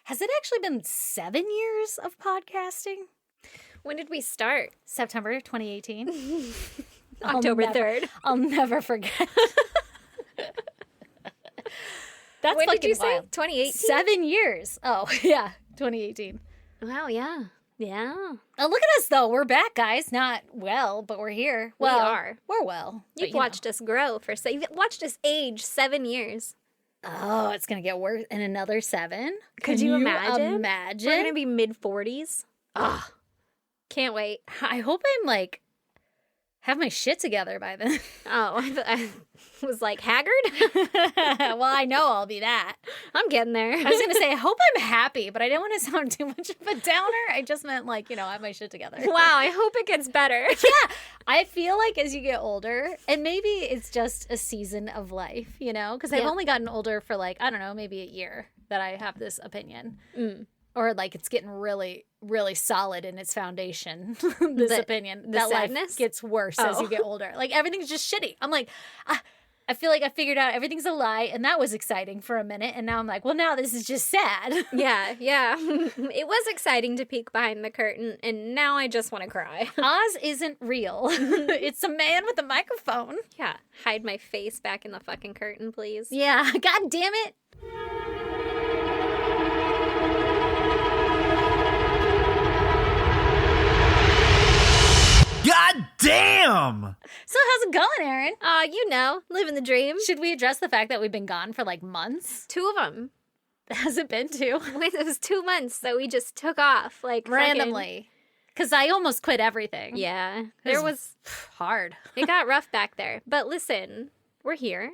Has it actually been 7 years of podcasting? When did we start? September 2018. October 3rd. I'll never forget. That's when fucking did you say? wild. 2018? 7 years. Oh, yeah. 2018. Wow, yeah. Yeah. Oh, look at us, though. We're back, guys. Not well, but we're here. Well, we are. We're well. You've watched us grow you've watched us age 7 years. Oh, it's going to get worse in another 7. Could you imagine? Imagine? We're going to be mid-40s. Oh, can't wait. I hope I'm like, have my shit together by then. Oh, I was like, haggard? Well, I know I'll be that. I'm getting there. I was going to say, I hope I'm happy, but I didn't want to sound too much of a downer. I just meant like, I have my shit together. Wow, I hope it gets better. Yeah, I feel like as you get older, and maybe it's just a season of life, because I've only gotten older for like, I don't know, maybe a year that I have this opinion. Or like it's getting really, really solid in its foundation, this opinion. That sadness? Life gets worse as you get older. Like everything's just shitty. I'm like, I feel like I figured out everything's a lie, and that was exciting for a minute, and now I'm like, well, now this is just sad. Yeah. It was exciting to peek behind the curtain, and now I just want to cry. Oz isn't real. It's a man with a microphone. Yeah. Hide my face back in the fucking curtain, please. Yeah. God damn it. God damn! So how's it going, Erin? Living the dream. Should we address the fact that we've been gone for like months? 2 of them. Has it been 2? It was 2 months that we just took off, like randomly. Because I almost quit everything. Yeah. There was hard. It got rough back there. But listen, we're here.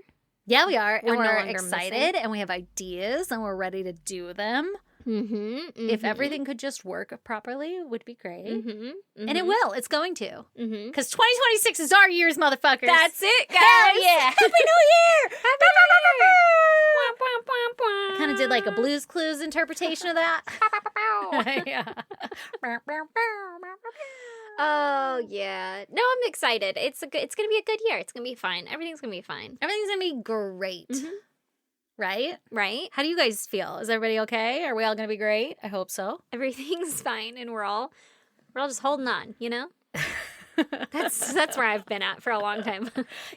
Yeah, we are. We're and no we're longer excited missing. and we have ideas and we're ready to do them. If everything could just work properly, it would be great. And it will. It's going to. Because 2026 is our years, motherfuckers. That's it, guys. Hell yeah. Happy New Year. Happy New Year. Kind of did like a Blues Clues interpretation of that. Yeah. Oh, yeah. No, I'm excited. It's going to be a good year. It's going to be fine. Everything's going to be fine. Everything's going to be great. Right? Right? How do you guys feel? Is everybody okay? Are we all going to be great? I hope so. Everything's fine, and we're all just holding on, That's where I've been at for a long time.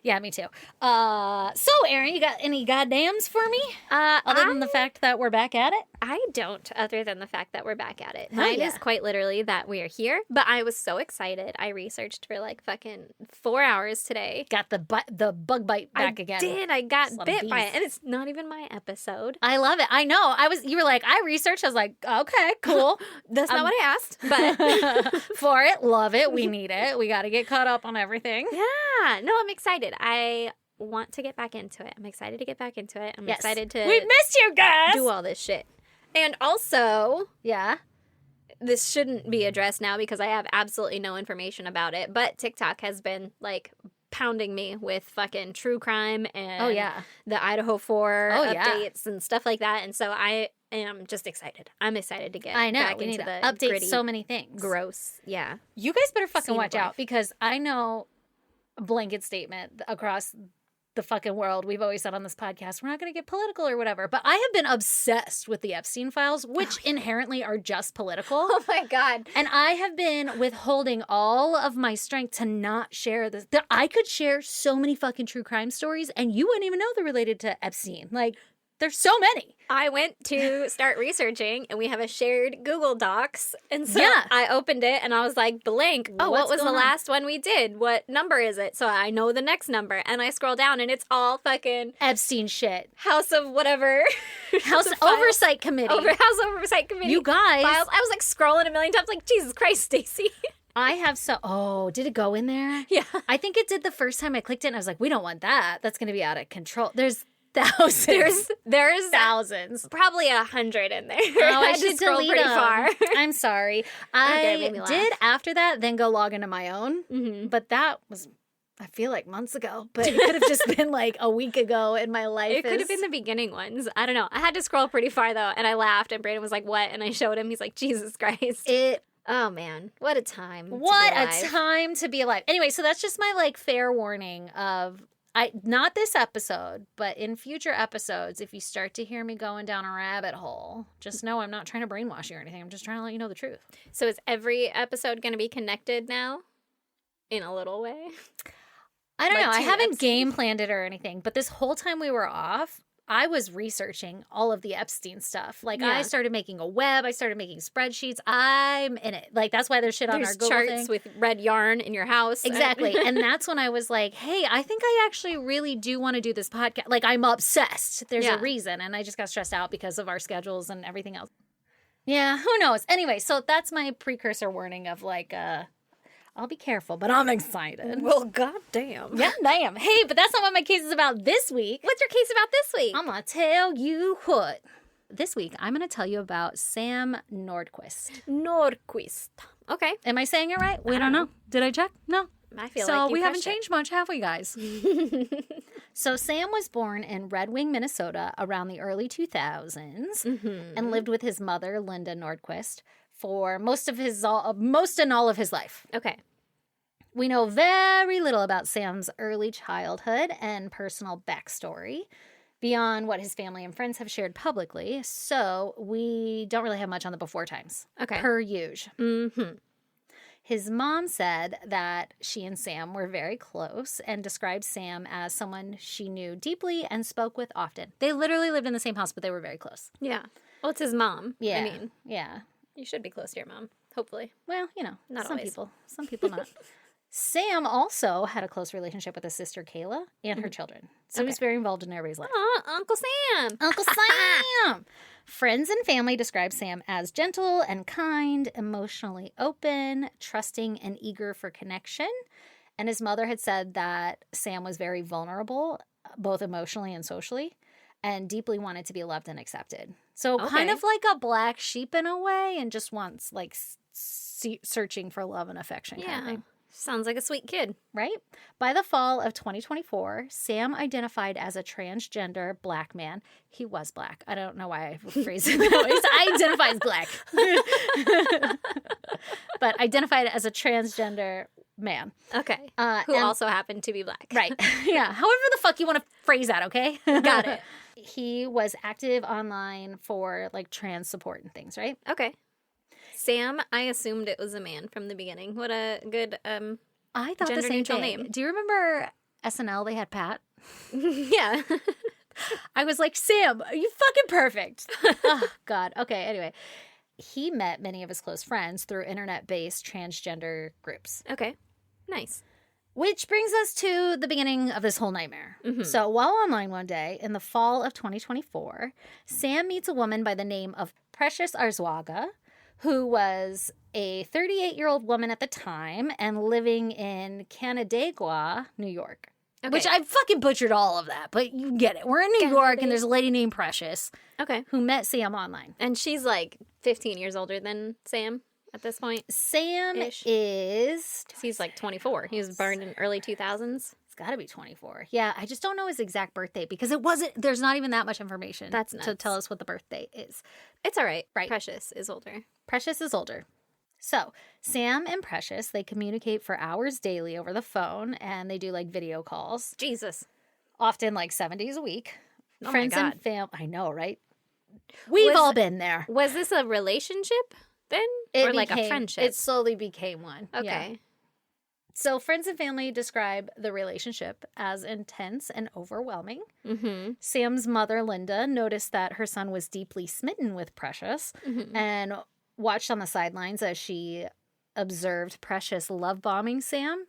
Yeah, me too. So, Erin, you got any goddams for me? Other than the fact that we're back at it? I don't, other than the fact that we're back at it. Hell Mine yeah. is quite literally that we are here, but I was so excited. I researched for like fucking 4 hours today. Got the bug bite back again. I did. I got Son of bit by bees. it, and it's not even my episode. I love it. I know. You were like, I researched. I was like, okay, cool. That's not what I asked, but For it, love it. We need it. We got to get caught up on everything. yeah. No, I'm excited. I want to get back into it. I'm excited to get back into it. I'm excited to We missed you guys. do all this shit. And also, Yeah. this shouldn't be addressed now because I have absolutely no information about it, but TikTok has been like pounding me with fucking true crime and Oh, yeah. the Idaho 4 Oh, yeah. updates and stuff like that. And so I am just excited. I'm excited to get I know. back We need into to the update gritty, so many things. gross. Yeah. You guys better fucking Scene watch of out life. because I know a blanket statement across the fucking world. We've always said on this podcast, we're not going to get political or whatever. But I have been obsessed with the Epstein files, which inherently are just political. Oh my God. And I have been withholding all of my strength to not share this. I could share so many fucking true crime stories and you wouldn't even know they're related to Epstein. Like, there's so many. I went to start researching and we have a shared Google Docs. And so Yeah. I opened it and I was like, blank. Oh, What's what was the going on? last one we did? What number is it? So I know the next number. And I scroll down and it's all fucking Epstein shit. House of whatever. House of files. Oversight Committee. House Oversight Committee. You guys. Files. I was like scrolling a million times like, Jesus Christ, Stacey. I have oh, did it go in there? Yeah. I think it did the first time I clicked it and I was like, we don't want that. That's going to be out of control. There's thousands. There's thousands. probably 100 in there. Oh, I had to should scroll delete pretty them. far. I'm sorry. Okay, it made me I laugh. did after that then go log into my own. But that was, I feel like months ago. But it could have just been like a week ago in my life. It could have been the beginning ones. I don't know. I had to scroll pretty far though, and I laughed. And Brandon was like, "What?" And I showed him. He's like, "Jesus Christ!" Oh man, what a time! What to be a alive. time to be alive. Anyway, so that's just my like fair warning of not this episode, but in future episodes, if you start to hear me going down a rabbit hole, just know I'm not trying to brainwash you or anything. I'm just trying to let you know the truth. So is every episode going to be connected now? In a little way? I don't know. I haven't episodes? game planned it or anything, but this whole time we were off, I was researching all of the Epstein stuff. Like, I started making a web. I started making spreadsheets. I'm in it. Like, that's why there's shit on our Google charts thing. with red yarn in your house. Exactly. And that's when I was like, hey, I think I actually really do want to do this podcast. Like, I'm obsessed. There's a reason. And I just got stressed out because of our schedules and everything else. Yeah, who knows? Anyway, so that's my precursor warning of like, I'll be careful, but I'm excited. Well, goddamn. Yeah, damn. Hey, but that's not what my case is about this week. What's your case about this week? I'm going to tell you what. This week, I'm going to tell you about Sam Nordquist. Nordquist. Okay. Am I saying it right? We don't know. Did I check? No. I feel so like you we haven't crushed it. changed much, have we, guys? So Sam was born in Red Wing, Minnesota around the early 2000s and lived with his mother, Linda Nordquist, for most and all of his life. Okay. We know very little about Sam's early childhood and personal backstory beyond what his family and friends have shared publicly, so we don't really have much on the before times. Okay. Per usual. Mm-hmm. His mom said that she and Sam were very close and described Sam as someone she knew deeply and spoke with often. They literally lived in the same house, but they were very close. Yeah. Well, it's his mom. Yeah. I mean, yeah. you should be close to your mom, hopefully. Well, you know, Not some always. people. Some people not. Sam also had a close relationship with his sister Kayla and her children. So he was very involved in everybody's life. Aw, Uncle Sam. Uncle Sam! Friends and family describe Sam as gentle and kind, emotionally open, trusting, and eager for connection. And his mother had said that Sam was very vulnerable, both emotionally and socially, and deeply wanted to be loved and accepted. So kind of like a black sheep in a way, and just wants like searching for love and affection kind of thing. Sounds like a sweet kid. Right? By the fall of 2024, Sam identified as a transgender black man. He was black. I don't know why I phrased it that way. I identify as black. But identified as a transgender man. Okay. Who also happened to be black. Right. Yeah. However the fuck you want to phrase that, okay? Got it. He was active online for like trans support and things, right? Okay. Sam, I assumed it was a man from the beginning. What a good I thought the same gender-neutral thing. name. Do you remember SNL? They had Pat. Yeah. I was like, Sam, are you fucking perfect? Oh, God. Okay, anyway. He met many of his close friends through internet-based transgender groups. Okay. Nice. Which brings us to the beginning of this whole nightmare. So while online one day, in the fall of 2024, Sam meets a woman by the name of Precious Arzwaga, who was a 38-year-old woman at the time and living in Canandaigua, New York. Okay. Which I fucking butchered all of that, but you get it. We're in New York, and there's a lady named Precious who met Sam online. And she's like 15 years older than Sam at this point. Sam is... He's like 24. He was born in early 2000s. It's got to be 24. Yeah, I just don't know his exact birth date because there's not even that much information to tell us what the birth date is. It's all right. Right. Precious is older. Precious is older. So, Sam and Precious, they communicate for hours daily over the phone, and they do, like, video calls. Jesus. Often, like, 7 days a week. Oh Friends my God. and family. I know, right? We've all been there. Was this a relationship then? Or like a friendship? It slowly became one. Okay. Yeah. So, friends and family describe the relationship as intense and overwhelming. Mm-hmm. Sam's mother, Linda, noticed that her son was deeply smitten with Precious and watched on the sidelines as she observed Precious love bombing Sam.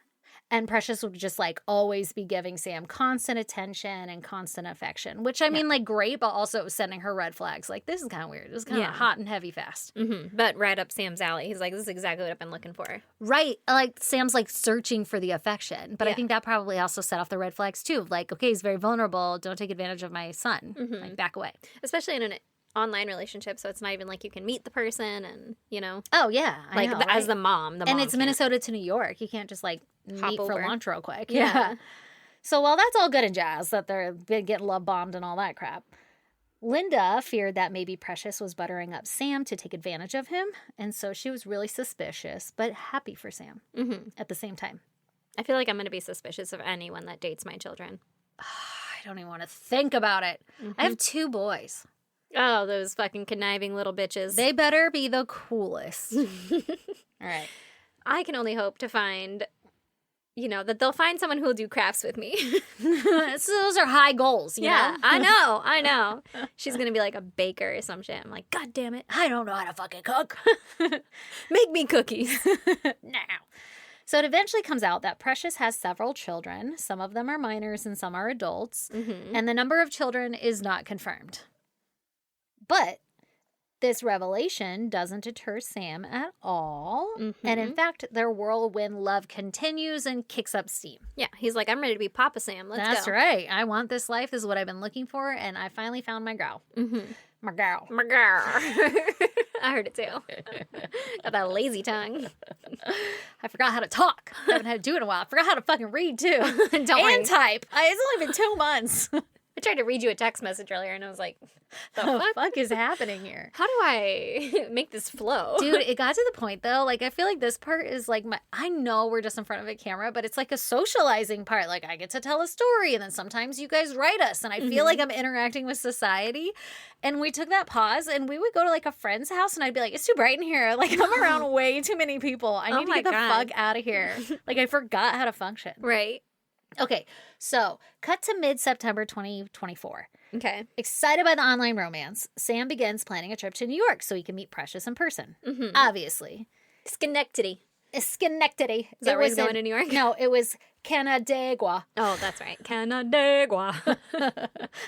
And Precious would just, like, always be giving Sam constant attention and constant affection. Which, I mean, like, great, but also sending her red flags. Like, this is kind of weird. This is kind of hot and heavy fast. Mm-hmm. But right up Sam's alley. He's like, this is exactly what I've been looking for. Right. Like, Sam's, like, searching for the affection. But I think that probably also set off the red flags, too. Like, okay, he's very vulnerable. Don't take advantage of my son. Like, back away. Especially in an online relationship, so it's not even like you can meet the person and, you know. Oh, yeah. Like, as the mom, and it's Minnesota to New York. You can't just, like, meet over. for lunch real quick. Yeah. So while that's all good and jazz, that they're getting love bombed and all that crap, Linda feared that maybe Precious was buttering up Sam to take advantage of him. And so she was really suspicious, but happy for Sam at the same time. I feel like I'm going to be suspicious of anyone that dates my children. I don't even want to think about it. I have 2 boys. Oh, those fucking conniving little bitches. They better be the coolest. All right. I can only hope to find, that they'll find someone who will do crafts with me. So those are high goals, you know? I know. She's going to be like a baker or some shit. I'm like, God damn it. I don't know how to fucking cook. Make me cookies. Now. So it eventually comes out that Precious has several children. Some of them are minors and some are adults. Mm-hmm. And the number of children is not confirmed. But this revelation doesn't deter Sam at all. Mm-hmm. And in fact, their whirlwind love continues and kicks up steam. Yeah, he's like, I'm ready to be Papa Sam. Let's go. That's right. I want this life. This is what I've been looking for. And I finally found my gal. Mm-hmm. My gal. My girl. I heard it too. Got that lazy tongue. I forgot how to talk. I haven't had to do it in a while. I forgot how to fucking read too. Don't worry. Type. It's only been 2 months. I tried to read you a text message earlier and I was like, the fuck is happening here? How do I make this flow? Dude, it got to the point though, like I feel like this part is like I know we're just in front of a camera, but it's like a socializing part. Like I get to tell a story and then sometimes you guys write us and I feel like I'm interacting with society. And we took that pause and we would go to like a friend's house and I'd be like, it's too bright in here. Like I'm around way too many people. I need to get the fuck out of here. Like I forgot how to function. Right. Okay, so cut to mid-September 2024. Okay. Excited by the online romance, Sam begins planning a trip to New York so he can meet Precious in person. Mm-hmm. Obviously. Schenectady. Schenectady. Is that where he's going to New York? No, it was Canandaigua. Oh, that's right. Canandaigua.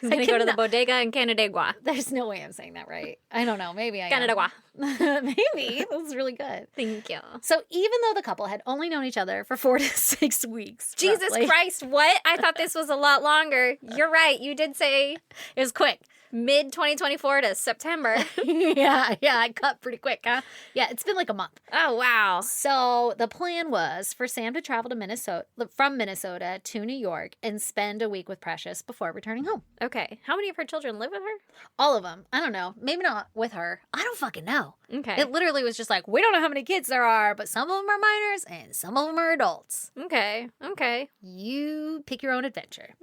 He's going to go to the bodega in Canandaigua. There's no way I'm saying that right. I don't know. Maybe I Canandaigua. Maybe. That was really good. Thank you. So even though the couple had only known each other for 4 to 6 weeks. Jesus roughly, Christ, what? I thought this was a lot longer. You're right. You did say it was quick. Mid-2024 to September. Yeah, I cut pretty quick, huh? Yeah, it's been like a month. Oh, wow. So the plan was for Sam to travel to from Minnesota to New York and spend a week with Precious before returning home. Okay. How many of her children live with her? All of them. I don't know. Maybe not with her. I don't fucking know. Okay. It literally was just like, we don't know how many kids there are, but some of them are minors and some of them are adults. Okay. You pick your own adventure.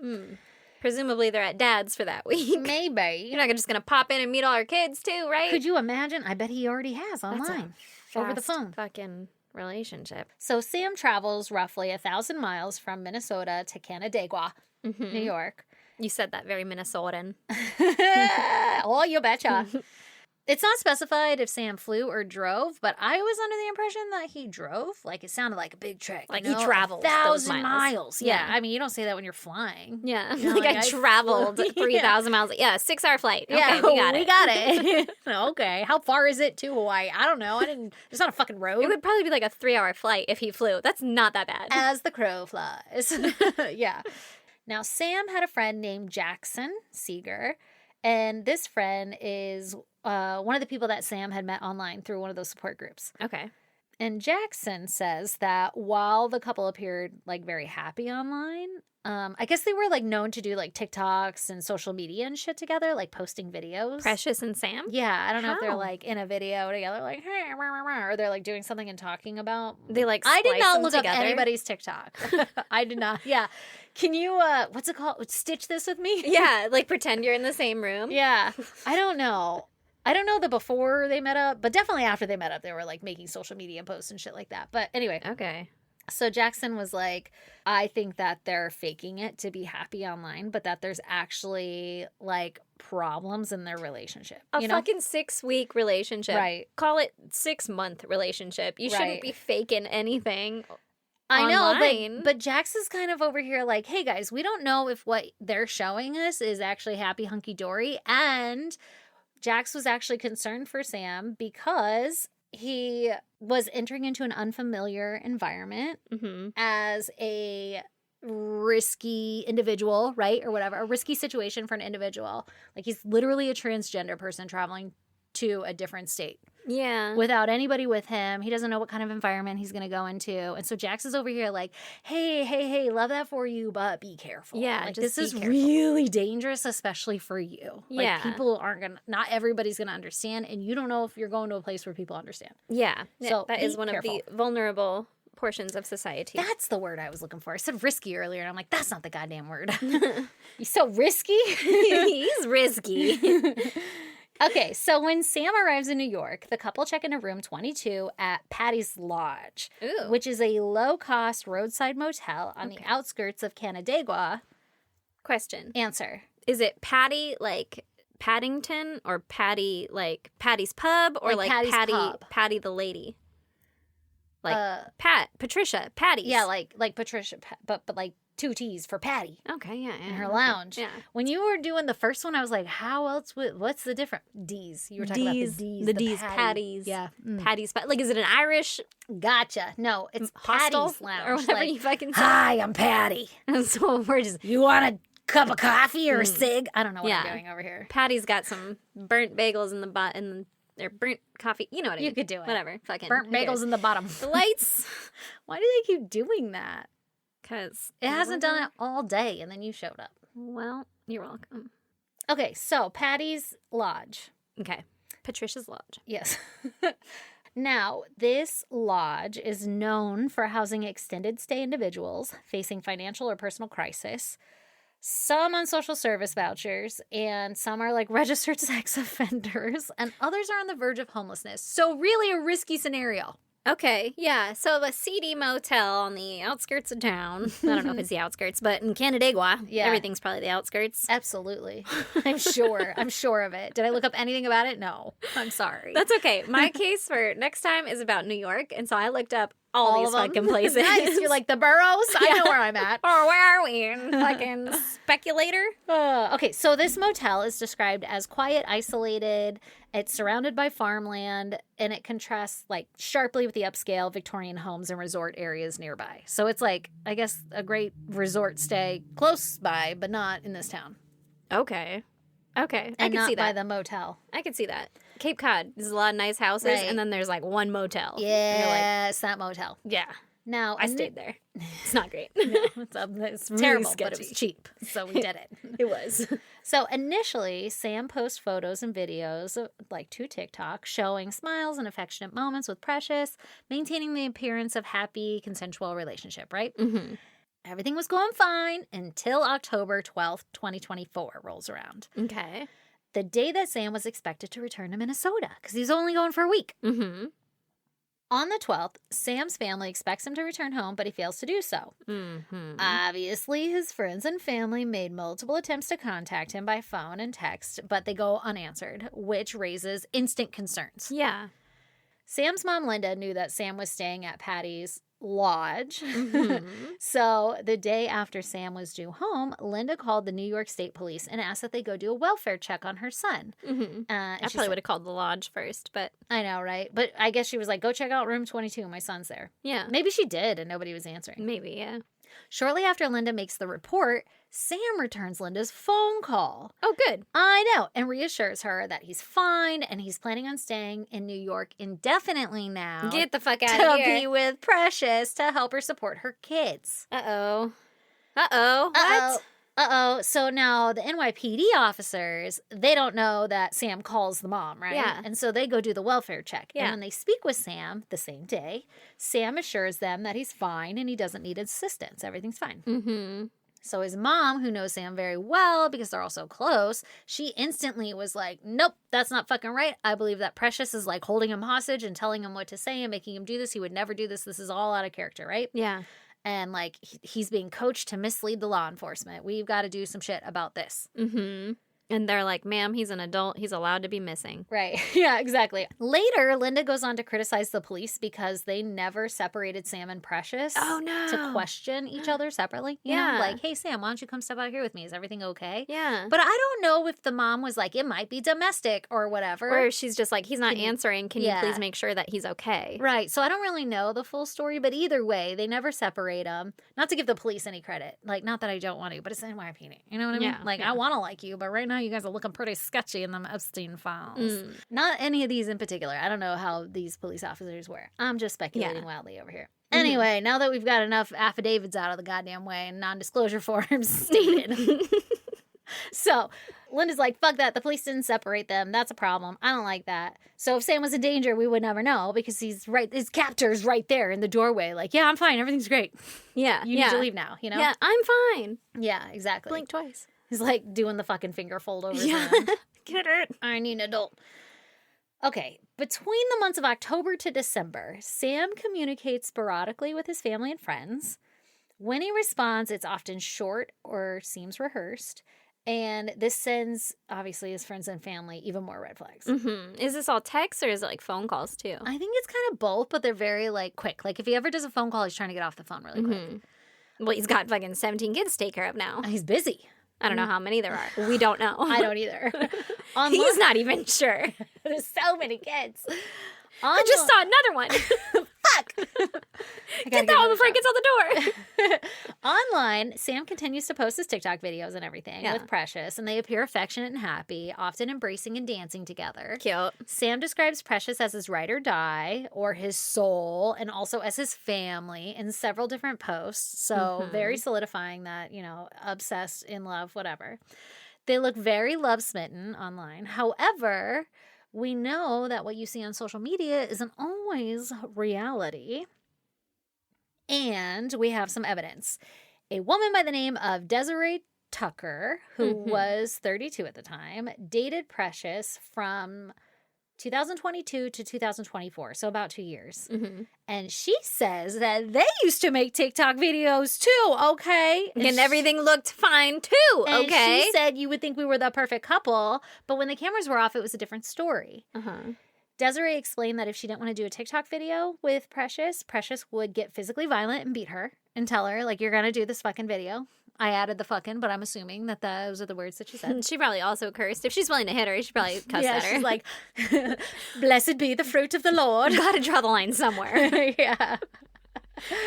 Presumably they're at Dad's for that week. Maybe. You're not just going to pop in and meet all our kids too, right? Could you imagine? I bet he already has online. Over the phone. Fucking relationship. So Sam travels roughly 1,000 miles from Minnesota to Canandaigua, New York. You said that very Minnesotan. Oh, you betcha. It's not specified if Sam flew or drove, but I was under the impression that he drove. Like, it sounded like a big trek. Like, he traveled 1,000 miles. Yeah. I mean, you don't say that when you're flying. Yeah. Like I traveled 3,000 miles. Yeah, 6-hour flight. Okay, yeah, we got it. Okay. How far is it to Hawaii? I don't know. It's not a fucking road. It would probably be like a 3-hour flight if he flew. That's not that bad. As the crow flies. Yeah. Now, Sam had a friend named Jackson Seeger, and this friend is one of the people that Sam had met online through one of those support groups. Okay. And Jackson says that while the couple appeared like very happy online, I guess they were like known to do like TikToks and social media and shit together, like posting videos. Precious and Sam? Yeah, I don't know if they're like in a video together, like, hey, or they're like doing something and talking about. They like I did not look together. up anybody's TikTok. I did not. Yeah. Can you, what's it called? Stitch this with me? Yeah, like pretend you're in the same room. Yeah. I don't know. I don't know the before they met up, but definitely after they met up, they were like making social media posts and shit like that. But anyway. Okay. So Jackson was like, I think that they're faking it to be happy online, but that there's actually like problems in their relationship. A fucking 6-week relationship. Right. Call it 6-month relationship. You shouldn't be faking anything. I online. know, but Jax is kind of over here like, hey guys, we don't know if what they're showing us is actually happy hunky-dory. And Jax was actually concerned for Sam because he was entering into an unfamiliar environment as a risky individual, right? Or whatever, a risky situation for an individual. Like he's literally a transgender person traveling to a different state. Yeah. Without anybody with him. He doesn't know what kind of environment he's going to go into. And so Jax is over here like, hey, love that for you, but be careful. Yeah, like, just this is careful. really dangerous, especially for you. Like, yeah. people aren't going to, not everybody's going to understand. And you don't know if you're going to a place where people understand. Yeah. So that is one careful. of the vulnerable portions of society. That's the word I was looking for. I said risky earlier, and I'm like, that's not the goddamn word. You're so risky. He's risky. Okay, so when Sam arrives in New York, the couple check into room 22 at Patty's Lodge, Ooh. which is a low-cost roadside motel on the outskirts of Canandaigua. Question. Answer. Is it Patty, like Paddington, or Patty, like Patty's Pub, or like Patty's Patty, Pub. Patty the lady? Like Patricia, Patty's. Yeah, like Patricia, but like 2 T's for Patty. Okay, yeah. In her lounge. Yeah. When you were doing the first one, I was like, how else what's the difference? D's. You were talking about the D's. The D's, Patty. Patty's. Yeah. Patty's. Like, is it an Irish Gotcha. No, it's hostel Patty's Lounge. or whatever like, you fucking say? Hi, I'm Patty. So we're just... You want a cup of coffee or a cig? I don't know what I'm doing over here. Patty's got some burnt bagels in the butt and or burnt coffee. You know what I mean. You could do it. Whatever. Fucking Burnt who cares? bagels in the bottom. The lights. Why do they keep doing that? Because It hasn't done it all day, and then you showed up. Well, you're welcome. Okay, so Patty's Lodge. Okay. Patricia's Lodge. Yes. Now, this lodge is known for housing extended stay individuals facing financial or personal crisis, some on social service vouchers, and some are like registered sex offenders, and others are on the verge of homelessness. So really a risky scenario. Okay, yeah. So a seedy motel on the outskirts of town. I don't know if it's the outskirts, but in Canandaigua, everything's probably the outskirts. Absolutely. I'm sure. I'm sure of it. Did I look up anything about it? No. I'm sorry. That's okay. My case for next time is about New York, and so I looked up all these of them? fucking places. Nice. You're like, the boroughs? I know where I'm at. Or where are we? Fucking speculator? Okay, so this motel is described as quiet, isolated. It's surrounded by farmland, and it contrasts like sharply with the upscale Victorian homes and resort areas nearby. So it's like, I guess, a great resort stay close by, but not in this town. Okay. Okay. I And can not see that. by the motel. I can see that. Cape Cod, there's a lot of nice houses, Right. and then there's like one motel. And you're like, Yes, that motel. yeah. Now, I stayed there. It's not great. it's really terrible, but it sketchy. was cheap, so we did it. It was. So initially, Sam posts photos and videos, like to TikTok, showing smiles and affectionate moments with Precious, maintaining the appearance of happy, consensual relationship, right? Mm-hmm. Everything was going fine until October 12th, 2024 rolls around. Okay. The day that Sam was expected to return to Minnesota, because he's only going for a week. Mm-hmm. On the 12th, Sam's family expects him to return home, but he fails to do so. Mm-hmm. Obviously, his friends and family made multiple attempts to contact him by phone and text, but they go unanswered, which raises instant concerns. Yeah. Sam's mom, Linda, knew that Sam was staying at Patty's Lodge. Mm-hmm. So the day after Sam was due home, Linda called the New York State Police and asked that they go do a welfare check on her son. Mm-hmm. And I she probably said- would have called the lodge first, but I know, right? But I guess she was like, go check out room 22. My son's there. yeah. Maybe she did and nobody was answering. Maybe, yeah. Shortly after Linda makes the report, Sam returns Linda's phone call. Oh, good. I know, and reassures her that he's fine and he's planning on staying in New York indefinitely now. Get the fuck out to of be here. with Precious to help her support her kids. Uh-oh. Uh-oh. What? Uh-oh. So now the NYPD officers, they don't know that Sam calls the mom, right? Yeah. And so they go do the welfare check. Yeah. And when they speak with Sam the same day, Sam assures them that he's fine and he doesn't need assistance. Everything's fine. Mm-hmm. So his mom, who knows Sam very well because they're all so close, she instantly was like, nope, that's not fucking right. I believe that Precious is like holding him hostage and telling him what to say and making him do this. He would never do this. This is all out of character, right? Yeah. And like he's being coached to mislead the law enforcement. We've got to do some shit about this. Mm-hmm. And they're like, ma'am, he's an adult. He's allowed to be missing. Right. Yeah, exactly. Later, Linda goes on to criticize the police because they never separated Sam and Precious. Oh, no. To question each other separately. You know, Yeah. like, hey, Sam, why don't you come step out here with me? Is everything okay? Yeah. But I don't know if the mom was like, it might be domestic or whatever. Or she's just like, he's not Can you- answering. Can Yeah. you please make sure that he's okay? Right. So I don't really know the full story, but either way, they never separate them. Not to give the police any credit. Like, not that I don't want to, but it's in my opinion. You know what I mean? Yeah, Like, yeah. I want to like you, but right now you guys are looking pretty sketchy in them Epstein files. Mm. Not any of these in particular. I don't know how these police officers were. I'm just speculating Yeah. wildly over here. Mhm. Anyway, now that we've got enough affidavits out of the goddamn way and non-disclosure forms stated, So Linda's like, fuck that. The police didn't separate them. That's a problem. I don't like that. So if Sam was in danger, we would never know because he's right. His captor's right there in the doorway. Like, yeah, I'm fine. Everything's great. Yeah. You need to leave now, you know? Yeah, I'm fine. Yeah, exactly. Blink twice. He's like doing the fucking finger fold over. Yeah. Get it? I need an adult. Okay, between the months of October to December, Sam communicates sporadically with his family and friends. When he responds, it's often short or seems rehearsed. And this sends, obviously, his friends and family even more red flags. Mm-hmm. Is this all text or is it like phone calls too? I think it's kind of both, but they're very like quick. Like if he ever does a phone call, he's trying to get off the phone really quick. Well, he's got fucking 17 kids to take care of now. He's busy. I don't know how many there are. We don't know. I don't either. He's not even sure. There's so many kids. I just saw another one. Fuck! Get that one before it gets out the door. Online, Sam continues to post his TikTok videos and everything with Precious, and they appear affectionate and happy, often embracing and dancing together. Cute. Sam describes Precious as his ride or die, or his soul, and also as his family in several different posts. So very solidifying that, you know, obsessed, in love, whatever. They look very love-smitten online. However, we know that what you see on social media isn't always reality. And we have some evidence. A woman by the name of Desiree Tucker, who was 32 at the time, dated Precious from 2022 to 2024, so about 2 years. And she says that they used to make TikTok videos too, okay? And everything looked fine too, and okay? she said you would think we were the perfect couple, but when the cameras were off, it was a different story. Desiree explained that if she didn't want to do a TikTok video with Precious, Precious would get physically violent and beat her and tell her, like, you're going to do this fucking video. I added the fucking, but I'm assuming that those are the words that she said. She probably also cursed. If she's willing to hit her, she probably cussed at her. She's like, blessed be the fruit of the Lord. Gotta draw the line somewhere. Yeah.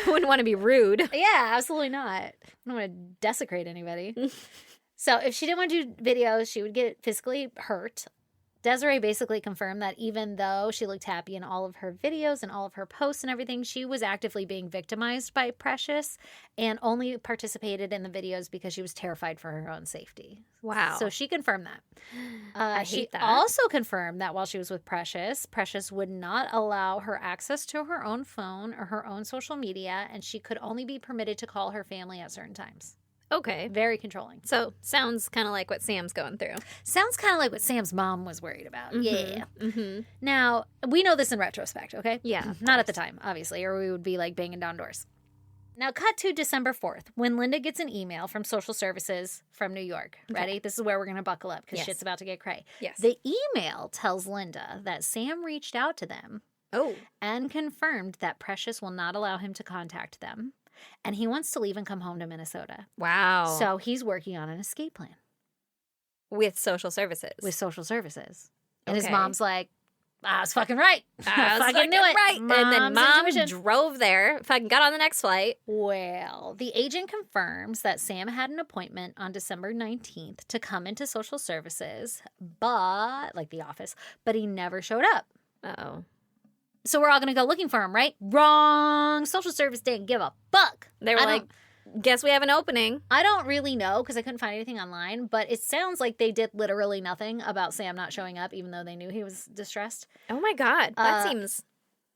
Wouldn't want to be rude. Yeah, absolutely not. I don't want to desecrate anybody. So if she didn't want to do videos, she would get physically hurt. Desiree basically confirmed that even though she looked happy in all of her videos and all of her posts and everything, she was actively being victimized by Precious and only participated in the videos because she was terrified for her own safety. Wow. So she confirmed that. I hate she that. also confirmed that while she was with Precious, Precious would not allow her access to her own phone or her own social media, and she could only be permitted to call her family at certain times. Okay. Very controlling. So, sounds kind of like what Sam's going through. Sounds kind of like what Sam's mom was worried about. Yeah. Now, we know this in retrospect, okay? Yeah. Not at the time, obviously, or we would be like banging down doors. Now, cut to December 4th, when Linda gets an email from social services from New York. Ready? This is where we're going to buckle up because shit's about to get cray. Yes. The email tells Linda that Sam reached out to them and confirmed that Precious will not allow him to contact them. And he wants to leave and come home to Minnesota. Wow. So he's working on an escape plan. With social services. With social services. And his Okay. mom's like, I was fucking right. I was fucking knew it. Right. And then Mom's mom intuition. drove there, fucking got on the next flight. Well, the agent confirms that Sam had an appointment on December 19th to come into social services, but, like the office, but he never showed up. Uh-oh. So we're all going to go looking for him, right? Wrong. Social service didn't give a fuck. They were like, guess we have an opening. I don't really know because I couldn't find anything online, but it sounds like they did literally nothing about Sam not showing up, even though they knew he was distressed. Oh my God. That seems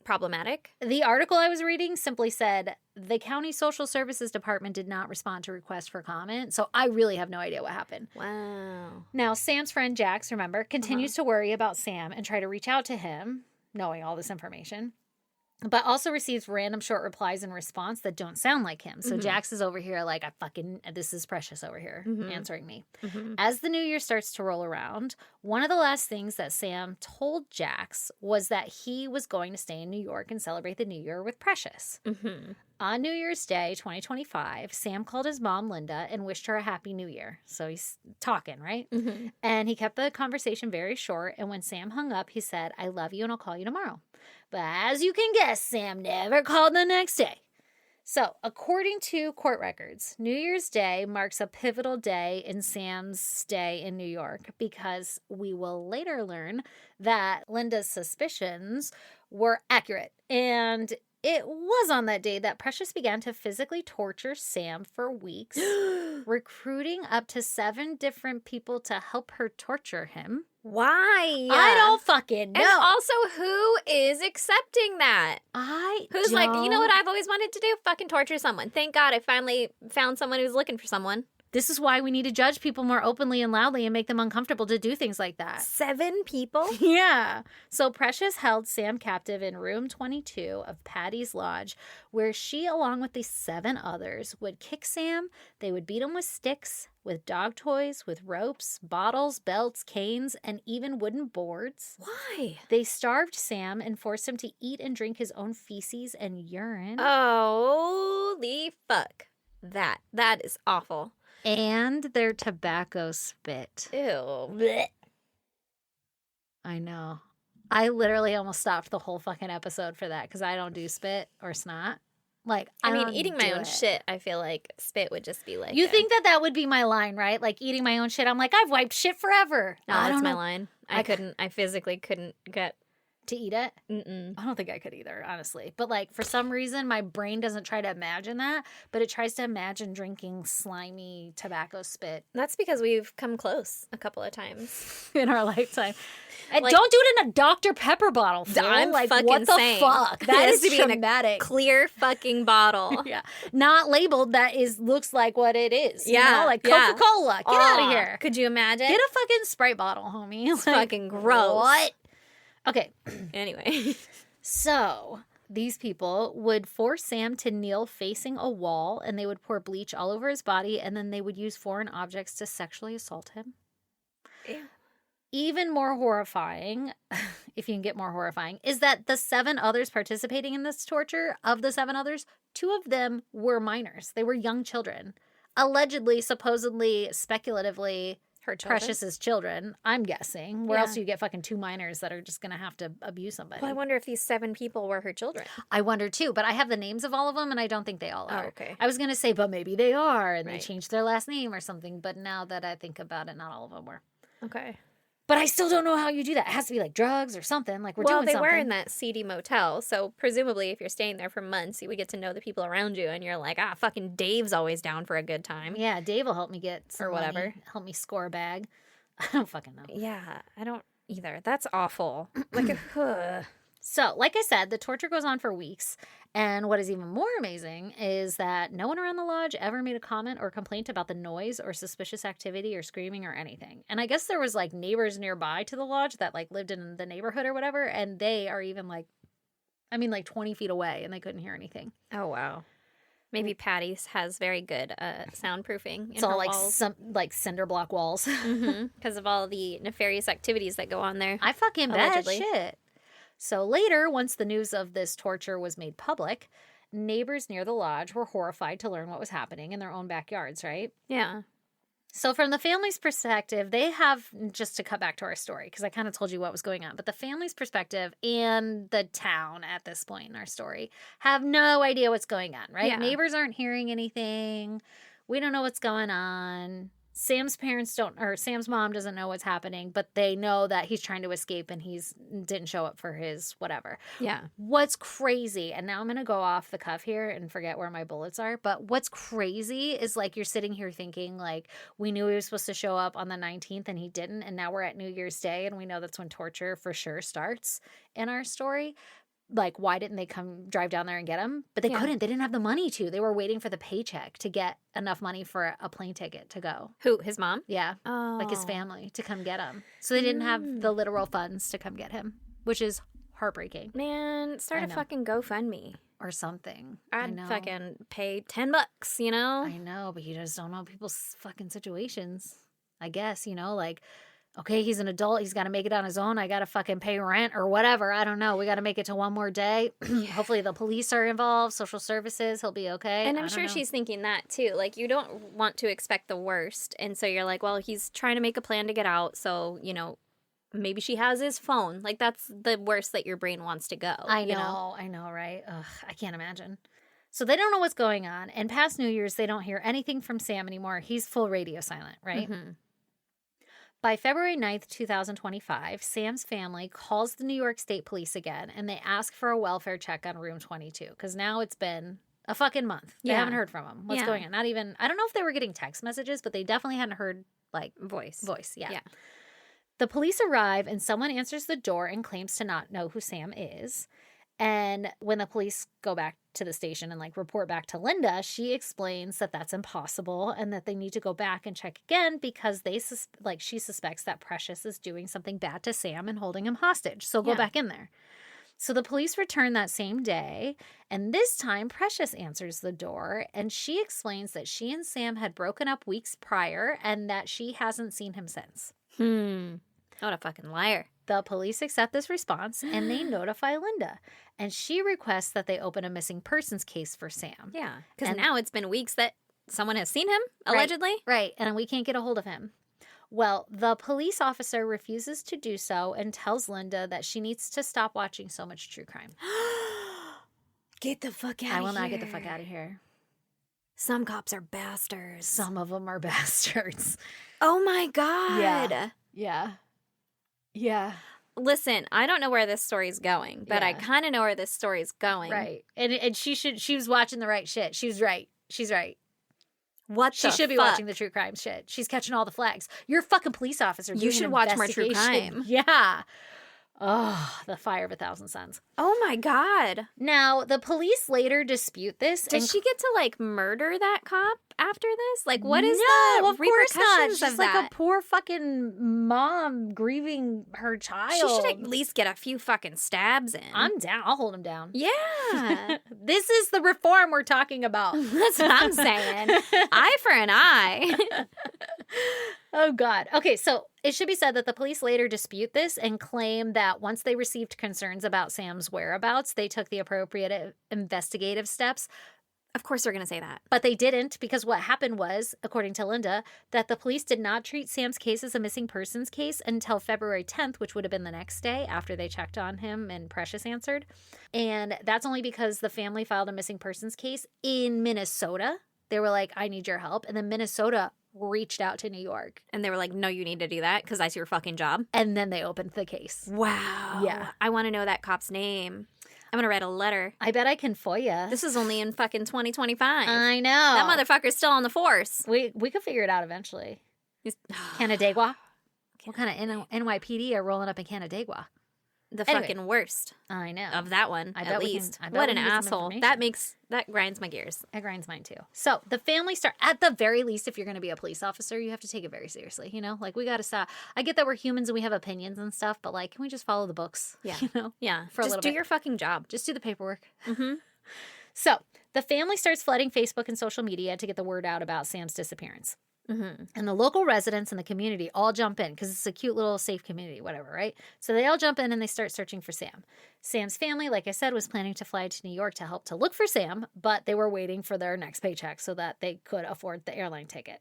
problematic. The article I was reading simply said the county social services department did not respond to requests for comment. So I really have no idea what happened. Wow. Now, Sam's friend Jax, remember, continues to worry about Sam and try to reach out to him, knowing all this information, but also receives random short replies in response that don't sound like him. So Jax is over here like, this is Precious over here answering me. As the new year starts to roll around, one of the last things that Sam told Jax was that he was going to stay in New York and celebrate the new year with Precious. On New Year's Day, 2025, Sam called his mom, Linda, and wished her a happy new year. So he's talking, right? And he kept the conversation very short. And when Sam hung up, he said, I love you and I'll call you tomorrow. But as you can guess, Sam never called the next day. So according to court records, New Year's Day marks a pivotal day in Sam's stay in New York because we will later learn that Linda's suspicions were accurate. And It was on that day that Precious began to physically torture Sam for weeks, recruiting up to 7 different people to help her torture him. Why? I don't fucking know. And also, who is accepting that? Who's like, you know what I've always wanted to do? Fucking torture someone. Thank God I finally found someone who's looking for someone. This is why we need to judge people more openly and loudly and make them uncomfortable to do things like that. 7 people? Yeah. So Precious held Sam captive in room 22 of Patty's Lodge, where she, along with the 7 others, would kick Sam. They would beat him with sticks, with dog toys, with ropes, bottles, belts, canes, and even wooden boards. Why? They starved Sam and forced him to eat and drink his own feces and urine. Holy fuck. That is awful. And their tobacco spit. Ew. Blech. I know. I literally almost stopped the whole fucking episode for that because I don't do spit or snot. Like, I mean, eating my own shit, I feel like spit would just be like... You think that would be my line, right? Like, eating my own shit. I'm like, I've wiped shit forever. No, that's my line. I physically couldn't get... To eat it? Mm-mm. I don't think I could either, honestly. But, like, for some reason, my brain doesn't try to imagine that, but it tries to imagine drinking slimy tobacco spit. That's because we've come close a couple of times. In our lifetime. And Like, don't do it in a Dr. Pepper bottle, Phil. I'm like, fucking what the saying. fuck? That It is has to be in a traumatic. Clear fucking bottle. Yeah. Not labeled, that looks like what it is. Yeah, You know? Like yeah. Coca-Cola. Get out of here. Could you imagine? Get a fucking Sprite bottle, homie. It's fucking gross. What? Okay. Anyway. So, these people would force Sam to kneel facing a wall, and they would pour bleach all over his body, and then they would use foreign objects to sexually assault him. Ew. Even more horrifying, if you can get more horrifying, is that the 7 others participating in this torture, of the 7 others, 2 of them were minors. They were young children. Allegedly, supposedly, speculatively, Her children. Precious's children, I'm guessing. Where Yeah. else do you get fucking 2 minors that are just going to have to abuse somebody? Well, I wonder if these 7 people were her children. I wonder too, but I have the names of all of them, and I don't think they all are. Oh, okay. I was going to say, but maybe they are, and Right. they changed their last name or something, but now that I think about it, not all of them were. Okay. But I still don't know how you do that. It has to be like drugs or something. Like, we're doing they something. were in that seedy motel, so presumably if you're staying there for months, you would get to know the people around you, and you're like, fucking Dave's always down for a good time. Yeah, Dave will help me get some Or whatever. money, help me score a bag. I don't fucking know. Yeah, I don't either. That's awful. Like, So, like I said, the torture goes on for weeks. And what is even more amazing is that no one around the lodge ever made a comment or complaint about the noise or suspicious activity or screaming or anything. And I guess there was like neighbors nearby to the lodge that like lived in the neighborhood or whatever. And they are even like 20 feet away, and they couldn't hear anything. oh, wow. Maybe Patty's has very good soundproofing. It's all like some like cinder block walls. Because of all the nefarious activities that go on there. I fucking bet Allegedly. shit. So later, once the news of this torture was made public, neighbors near the lodge were horrified to learn what was happening in their own backyards, right? Yeah. So from the family's perspective, they have, just to cut back to our story, because I kind of told you what was going on, but the family's perspective and the town at this point in our story have no idea what's going on, right? Yeah. Neighbors aren't hearing anything. We don't know what's going on. Sam's Sam's mom doesn't know what's happening, but they know that he's trying to escape and didn't show up for his whatever. Yeah. What's crazy, and now I'm going to go off the cuff here and forget where my bullets are, but what's crazy is like you're sitting here thinking like we knew he was supposed to show up on the 19th and he didn't, and now we're at New Year's Day and we know that's when torture for sure starts in our story. Like, why didn't they come drive down there and get him? But they couldn't. They didn't have the money to. They were waiting for the paycheck to get enough money for a plane ticket to go. Who? His mom? Yeah. Oh. Like his family to come get him. So they didn't have the literal funds to come get him, which is heartbreaking. Man, start I a know. fucking GoFundMe. Or something. I I'd know. fucking pay $10, you know? I know, but you just don't know people's fucking situations. I guess, like, okay, he's an adult. He's got to make it on his own. I got to fucking pay rent or whatever. I don't know. We got to make it to one more day. Hopefully the police are involved, social services. He'll be okay. And I'm sure she's thinking that too. Like, you don't want to expect the worst. And so you're like, well, he's trying to make a plan to get out. So, maybe she has his phone. Like, that's the worst that your brain wants to go. I know, right? Ugh, I can't imagine. So they don't know what's going on. And past New Year's, they don't hear anything from Sam anymore. He's full radio silent, right? Mm-hmm. By February 9th, 2025, Sam's family calls the New York State Police again, and they ask for a welfare check on room 22, because now it's been a fucking month. They haven't heard from him. What's going on? Not even, I don't know if they were getting text messages, but they definitely hadn't heard, like, voice. Yeah. The police arrive, and someone answers the door and claims to not know who Sam is. And when the police go back to the station and, like, report back to Linda, she explains that that's impossible and that they need to go back and check again because she suspects that Precious is doing something bad to Sam and holding him hostage. So go back in there. So the police return that same day, and this time Precious answers the door, and she explains that she and Sam had broken up weeks prior and that she hasn't seen him since. What a fucking liar. The police accept this response, and they notify Linda. And she requests that they open a missing persons case for Sam. Yeah, because now it's been weeks that someone has seen him, allegedly. Right, and we can't get a hold of him. Well, the police officer refuses to do so and tells Linda that she needs to stop watching so much true crime. Get the fuck out of here. I will not get the fuck out of here. Some cops are bastards. Some of them are bastards. Oh my God. Yeah. Listen, I don't know where this story's going, but I kind of know where this story's going. Right. And she was watching the right shit. She was right. She's right. She should be watching the true crime shit. She's catching all the flags. You're a fucking police officer. You should watch more true crime. Yeah. Oh, the fire of 1,000 suns. Oh my God. Now, the police later dispute this. Does she get to, like, murder that cop after this? Like, what is the of course not. She's like a poor fucking mom grieving her child. She should at least get a few fucking stabs in. I'm down. I'll hold him down. Yeah. This is the reform we're talking about. That's what I'm saying. Eye for an eye. Oh, God. Okay, so it should be said that the police later dispute this and claim that once they received concerns about Sam's whereabouts, they took the appropriate investigative steps. Of course they're going to say that. But they didn't, because what happened was, according to Linda, that the police did not treat Sam's case as a missing persons case until February 10th, which would have been the next day after they checked on him and Precious answered. And that's only because the family filed a missing persons case in Minnesota. They were like, I need your help. And then Minnesota reached out to New York. And they were like, no, you need to do that because that's your fucking job. And then they opened the case. Wow. Yeah. I want to know that cop's name. I'm going to write a letter. I bet I can FOIA. This is only in fucking 2025. I know. That motherfucker's still on the force. We could figure it out eventually. Canandaigua? What kind of NYPD are rolling up in Canandaigua? Fucking worst. I know. Of that one, I at bet least. I bet What we an can get some asshole. information. That grinds my gears. It grinds mine too. So the family at the very least, if you're going to be a police officer, you have to take it very seriously. You know, like we got to stop. I get that we're humans and we have opinions and stuff, but like, can we just follow the books? Yeah. You know? Yeah. For a just little do bit. your fucking job. Just do the paperwork. Mm-hmm. So the family starts flooding Facebook and social media to get the word out about Sam's disappearance. Mm-hmm. And the local residents in the community all jump in because it's a cute little safe community, whatever, right? So they all jump in and they start searching for Sam. Sam's family, like I said, was planning to fly to New York to help to look for Sam, but they were waiting for their next paycheck so that they could afford the airline ticket.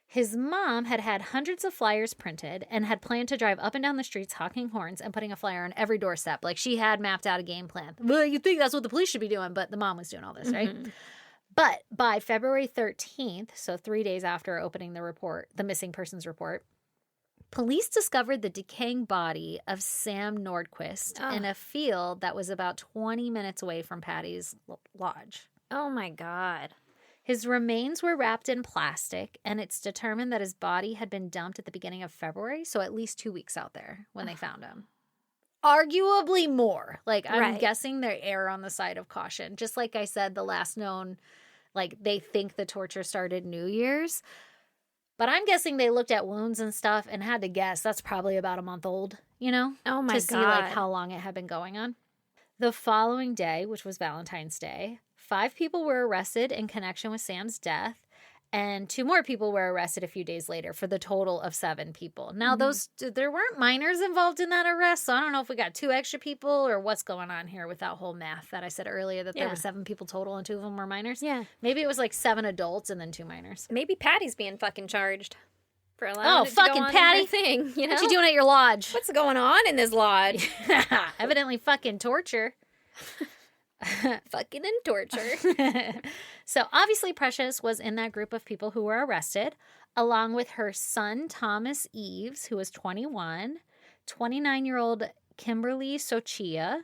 His mom had hundreds of flyers printed and had planned to drive up and down the streets honking horns and putting a flyer on every doorstep. Like she had mapped out a game plan. Well, you think that's what the police should be doing, but the mom was doing all this, right? Mm-hmm. But by February 13th, so 3 days after opening the missing persons report, police discovered the decaying body of Sam Nordquist in a field that was about 20 minutes away from Patty's lodge. Oh my God. His remains were wrapped in plastic, and it's determined that his body had been dumped at the beginning of February, so at least 2 weeks out there when they found him. Arguably more. Like, I'm guessing they err on the side of caution. Just like I said, the last known, like, they think the torture started New Year's. But I'm guessing they looked at wounds and stuff and had to guess that's probably about a month old, you know? Oh, my God. To see, like, how long it had been going on. The following day, which was Valentine's Day, 5 people were arrested in connection with Sam's death. And 2 more people were arrested a few days later for the total of 7 people. Now, there weren't minors involved in that arrest, so I don't know if we got 2 extra people or what's going on here with that whole math that I said earlier, that there were 7 people total and 2 of them were minors. Yeah. Maybe it was like 7 adults and then 2 minors. Maybe Patty's being fucking charged for allowing it to fucking go on Patty. her thing, you know? What you doing at your lodge? What's going on in this lodge? Evidently fucking torture. Fucking and torture. So obviously Precious was in that group of people who were arrested. along with her son, Thomas Eves, who was 21, 29-year-old Kimberly Sochia,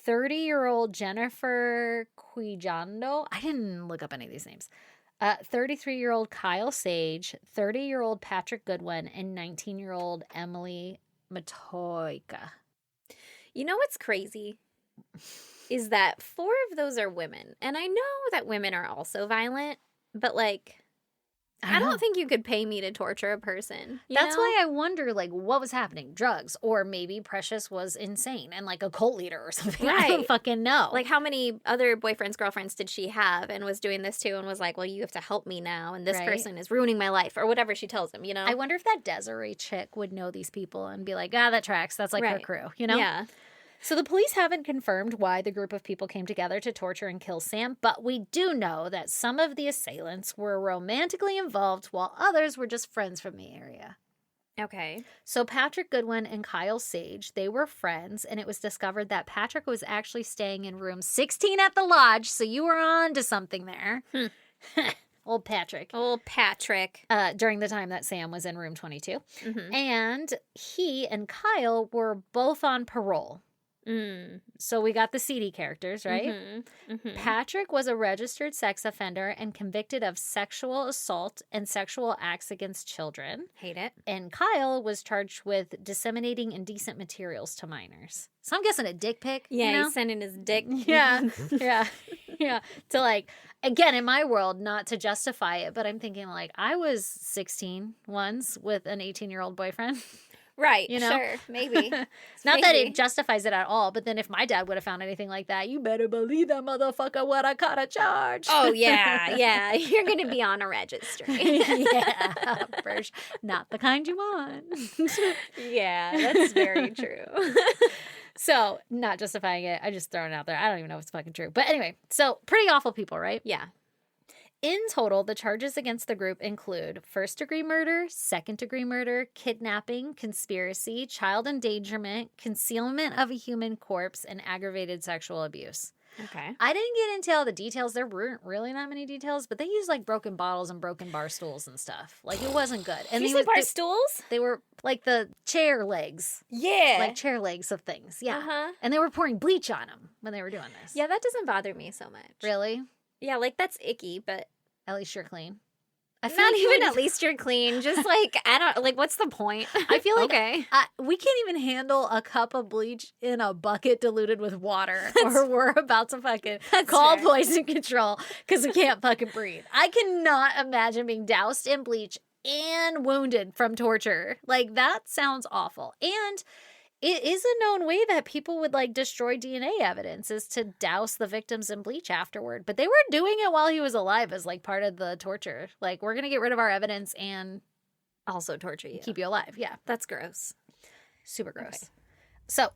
30-year-old Jennifer Quijando. I didn't look up any of these names. 33-year-old Kyle Sage, 30-year-old Patrick Goodwin, and 19-year-old Emily Matoika. You know what's crazy? Is that 4 of those are women. And I know that women are also violent, but, like, I don't think you could pay me to torture a person. That's why I wonder, like, what was happening? Drugs. Or maybe Precious was insane and, like, a cult leader or something. Right. I don't fucking know. Like, how many other boyfriends, girlfriends did she have and was doing this to and was like, well, you have to help me now, and this person is ruining my life, or whatever she tells him, you know? I wonder if that Desiree chick would know these people and be like, that tracks. That's, like, her crew, you know? Yeah. So the police haven't confirmed why the group of people came together to torture and kill Sam, but we do know that some of the assailants were romantically involved while others were just friends from the area. Okay. So Patrick Goodwin and Kyle Sage, they were friends, and it was discovered that Patrick was actually staying in room 16 at the lodge, so you were on to something there. Old Patrick. During the time that Sam was in room 22. Mm-hmm. And he and Kyle were both on parole. So we got the seedy characters, right? Mm-hmm. Mm-hmm. Patrick was a registered sex offender and convicted of sexual assault and sexual acts against children. Hate it. And Kyle was charged with disseminating indecent materials to minors. So I'm guessing a dick pic. Yeah, you know? He's sending his dick. Yeah. To, like, again, in my world, not to justify it, but I'm thinking, like, I was 16 once with an 18-year-old boyfriend. Right, you know? Sure, maybe. Not that it justifies it at all, but then if my dad would have found anything like that, you better believe that motherfucker would have caught a charge. Oh, yeah. You're going to be on a registry. Yeah, not the kind you want. Yeah, that's very true. So, not justifying it, I just throwing it out there. I don't even know if it's fucking true. But anyway, so pretty awful people, right? Yeah. In total, the charges against the group include first-degree murder, second-degree murder, kidnapping, conspiracy, child endangerment, concealment of a human corpse, and aggravated sexual abuse. Okay. I didn't get into all the details. There weren't really not many details, but they used, like, broken bottles and broken bar stools and stuff. Like, it wasn't good. And you say bar stools? They were, like, the chair legs. Yeah. Like, chair legs of things. Yeah. Uh-huh. And they were pouring bleach on them when they were doing this. Yeah, that doesn't bother me so much. Really? Yeah, like, that's icky, but... At least you're clean. Not even at least you're clean. Just like, I don't, like, what's the point? I feel like okay. We can't even handle a cup of bleach in a bucket diluted with water, or we're about to fucking call poison control because we can't fucking breathe. I cannot imagine being doused in bleach and wounded from torture. Like, that sounds awful. And it is a known way that people would, like, destroy DNA evidence is to douse the victims in bleach afterward. But they were doing it while he was alive as, like, part of the torture. Like, we're going to get rid of our evidence and also torture you. Keep you alive. Yeah. That's gross. Super gross. Okay. So,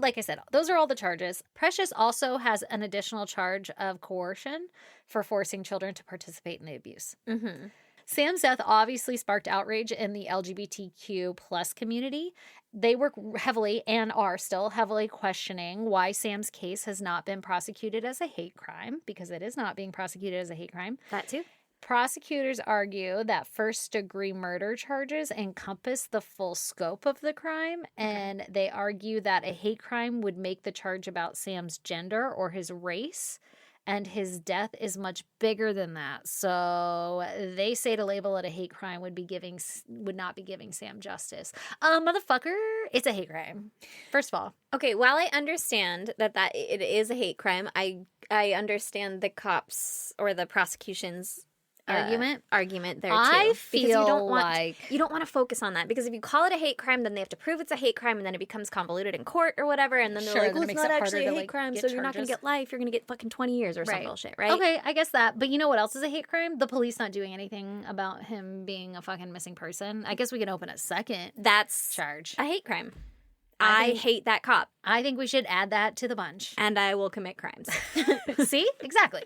like I said, those are all the charges. Precious also has an additional charge of coercion for forcing children to participate in the abuse. Mm-hmm. Sam's death obviously sparked outrage in the LGBTQ plus community. They were heavily and are still heavily questioning why Sam's case has not been prosecuted as a hate crime, because it is not being prosecuted as a hate crime. That too. Prosecutors argue that first-degree murder charges encompass the full scope of the crime, and they argue that a hate crime would make the charge about Sam's gender or his race, and his death is much bigger than that. So they say to label it a hate crime would not be giving Sam justice. Motherfucker, it's a hate crime. First of all. Okay, while I understand that it is a hate crime, I understand the cops or the prosecution's argument there too. I feel you don't want to focus on that, because if you call it a hate crime, then they have to prove it's a hate crime, and then it becomes convoluted in court or whatever, and then they're like, well, it's not actually a hate crime, so you're not going to get life, you're going to get fucking 20 years or some bullshit, right? Okay, I guess that. But you know what else is a hate crime? The police not doing anything about him being a fucking missing person. I guess we can open a second charge. A hate crime. I hate that cop. I think we should add that to the bunch. And I will commit crimes. See? Exactly.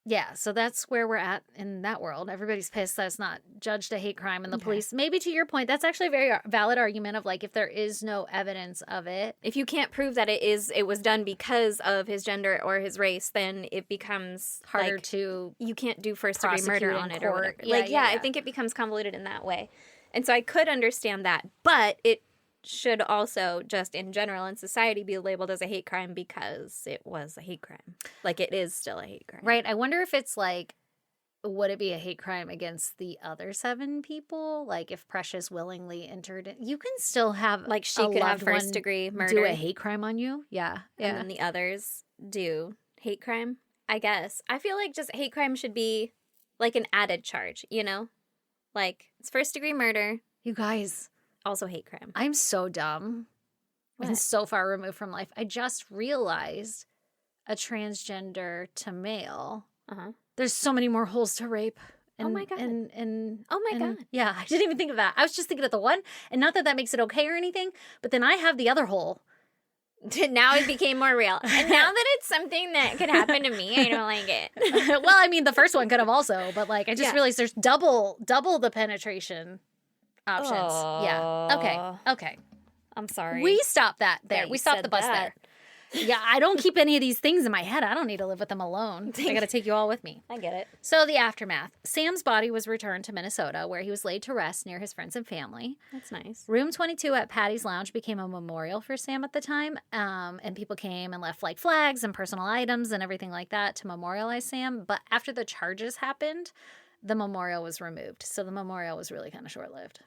Yeah, so that's where we're at in that world. Everybody's pissed that it's not judged a hate crime, and the police, maybe to your point, that's actually a very valid argument of like if there is no evidence of it. If you can't prove that it was done because of his gender or his race, then it becomes Harder like, to you can't do first-degree murder on it or whatever. Yeah, I think it becomes convoluted in that way. And so I could understand that, but it should also just in general in society be labeled as a hate crime because it was a hate crime. Like it is still a hate crime. Right. I wonder if it's like, would it be a hate crime against the other 7 people? Like if Precious willingly entered it, you can still have like she could have first degree murder. Do a hate crime on you. Yeah. And then the others do hate crime, I guess. I feel like just hate crime should be like an added charge, you know? Like it's first degree murder. You guys. Also hate crime. I'm so dumb and so far removed from life. I just realized a transgender to male. There's so many more holes to rape. And, oh my God. God. Yeah, I didn't even think of that. I was just thinking of the one. And not that that makes it okay or anything, but then I have the other hole. Now it became more real. And now that it's something that could happen to me, I don't like it. Well, I mean, the first one could have also, but like I just realized there's double the penetration options. Oh. Yeah. Okay. I'm sorry. We stopped that there. Yeah, We stopped the bus there. Yeah, I don't keep any of these things in my head. I don't need to live with them alone. I got to take you all with me. I get it. So the aftermath. Sam's body was returned to Minnesota, where he was laid to rest near his friends and family. That's nice. Room 22 at Patty's Lounge became a memorial for Sam at the time, and people came and left like flags and personal items and everything like that to memorialize Sam. But after the charges happened, the memorial was removed. So the memorial was really kind of short-lived.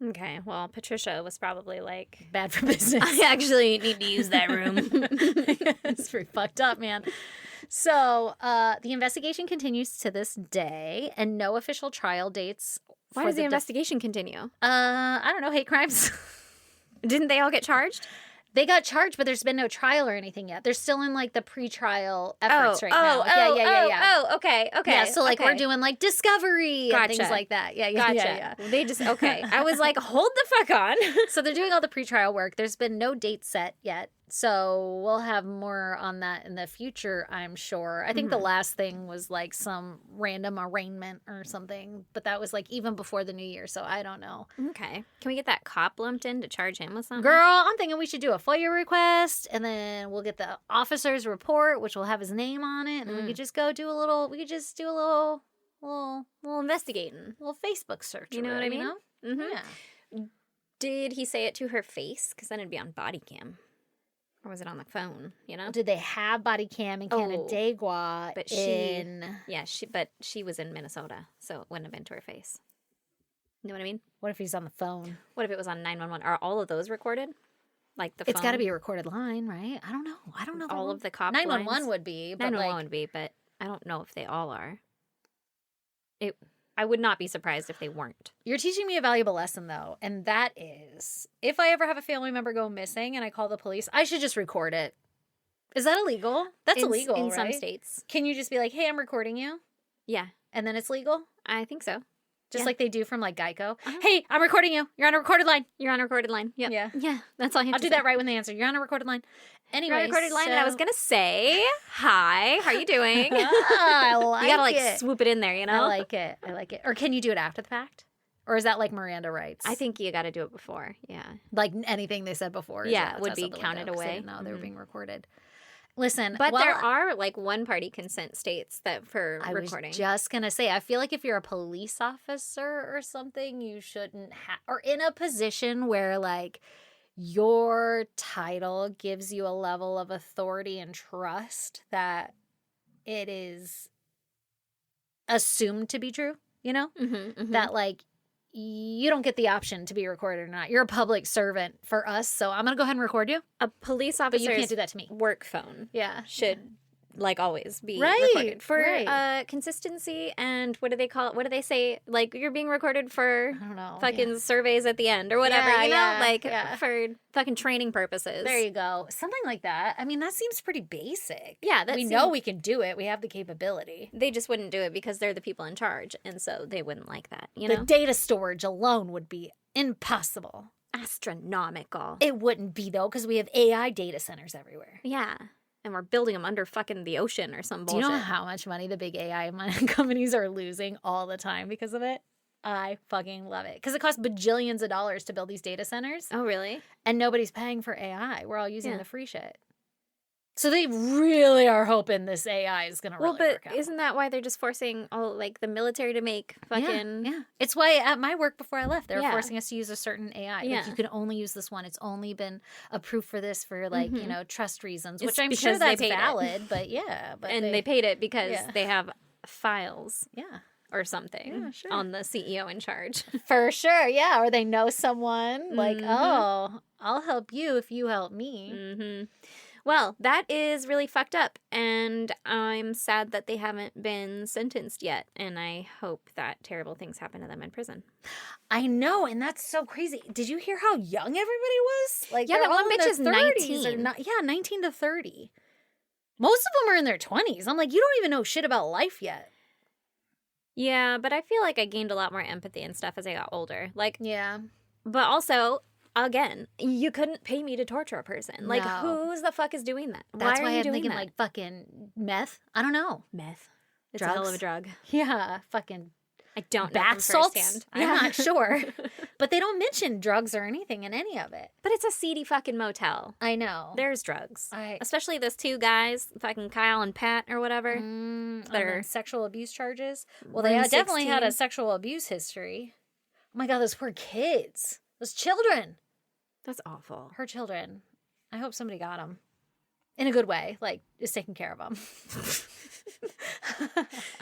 Okay, well, Patricia was probably like... Bad for business. I actually need to use that room. It's pretty fucked up, man. So the investigation continues to this day, and no official trial dates. Why does the investigation continue? I don't know, hate crimes. Didn't they all get charged? They got charged, but there's been no trial or anything yet. They're still in like the pre-trial efforts right now. Oh, okay. Yeah, so like we're doing like discovery and things like that. Yeah. They just, okay. I was like, hold the fuck on. So they're doing all the pre-trial work. There's been no date set yet. So we'll have more on that in the future, I'm sure. I think the last thing was like some random arraignment or something, but that was like even before the new year, so I don't know. Okay. Can we get that cop lumped in to charge him with something? Girl, I'm thinking we should do a FOIA request, and then we'll get the officer's report, which will have his name on it, and then we could just go do a little investigating. A little Facebook search. You know what I mean? You know? Yeah. Did he say it to her face? Because then it'd be on body cam. Or was it on the phone, you know? Did they have body cam in Canandaigua? But she was in Minnesota, so it wouldn't have been to her face. You know what I mean? What if he's on the phone? What if it was on 911? Are all of those recorded? Like the phone? It's got to be a recorded line, right? I don't know. All of the cop 911 lines? would be. But 911 would be, but I don't know if they all are. I would not be surprised if they weren't. You're teaching me a valuable lesson, though, and that is, if I ever have a family member go missing and I call the police, I should just record it. Is that illegal? That's illegal, in right? some states. Can you just be like, hey, I'm recording you? Yeah. And then it's legal? I think so. Just like they do from like Geico. Hey, I'm recording you. You're on a recorded line. You're on a recorded line. Yep. Yeah. Yeah. That's all you have I'll to do say. that right when they answer. You're on a recorded line. Anyway, You're on a recorded line, and I was going to say, hi, how are you doing? I like it. You got to swoop it in there, you know? I like it. Or can you do it after the fact? Or is that like Miranda rights? I think you got to do it before. Yeah. Like anything they said before. Would be counted away. No, they were being recorded. Listen, but there are like one-party consent states that for recording. I was just gonna say, I feel like if you're a police officer or something, you shouldn't have, or in a position where like your title gives you a level of authority and trust that it is assumed to be true. You know, that like you don't get the option to be recorded or not. You're a public servant for us, so I'm going to go ahead and record you. A police officer's but you can't do that to me. Work phone should, like always, be right, recorded. For consistency and what do they call it? What do they say? Like, you're being recorded for I don't know, fucking surveys at the end or whatever, you know? Like, for fucking training purposes. There you go. Something like that. I mean, that seems pretty basic. Yeah, we know we can do it. We have the capability. They just wouldn't do it because they're the people in charge, and so they wouldn't like that, you know? The data storage alone would be impossible. Astronomical. It wouldn't be, though, because we have AI data centers everywhere. Yeah. And we're building them under fucking the ocean or some bullshit. Do you know how much money the big AI companies are losing all the time because of it? I fucking love it. Because it costs bajillions of dollars to build these data centers. Oh, really? And nobody's paying for AI. We're all using the free shit. So they really are hoping this AI is going to really work out. But isn't that why they're just forcing all, like, the military to make fucking... Yeah. It's why at my work before I left, they were forcing us to use a certain AI. Yeah. Like, you can only use this one. It's only been approved for this for, like, you know, trust reasons, which I'm sure that's valid. But, yeah. But they paid it because they have files. Yeah. Or something on the CEO in charge. For sure, yeah. Or they know someone. Like, oh, I'll help you if you help me. Mm-hmm. Well, that is really fucked up, and I'm sad that they haven't been sentenced yet, and I hope that terrible things happen to them in prison. I know, and that's so crazy. Did you hear how young everybody was? Like, yeah, that one bitch is 19. 19 to 30. Most of them are in their 20s. I'm like, you don't even know shit about life yet. Yeah, but I feel like I gained a lot more empathy and stuff as I got older. Like, yeah. But also... Again, you couldn't pay me to torture a person. Like, who's the fuck is doing that? That's why I'm thinking, like, fucking meth. I don't know. Meth. It's Drugs. a hell of a drug. Yeah, fucking I don't know bath salts. Firsthand. I'm not sure. But they don't mention drugs or anything in any of it. But it's a seedy fucking motel. I know. There's drugs. Especially those two guys, fucking Kyle and Pat or whatever. That are sexual abuse charges. Well, they Room definitely 16. had a sexual abuse history. Oh my God, those poor kids. Those children. That's awful. Her children. I hope somebody got them. In a good way. Like, is taking care of them.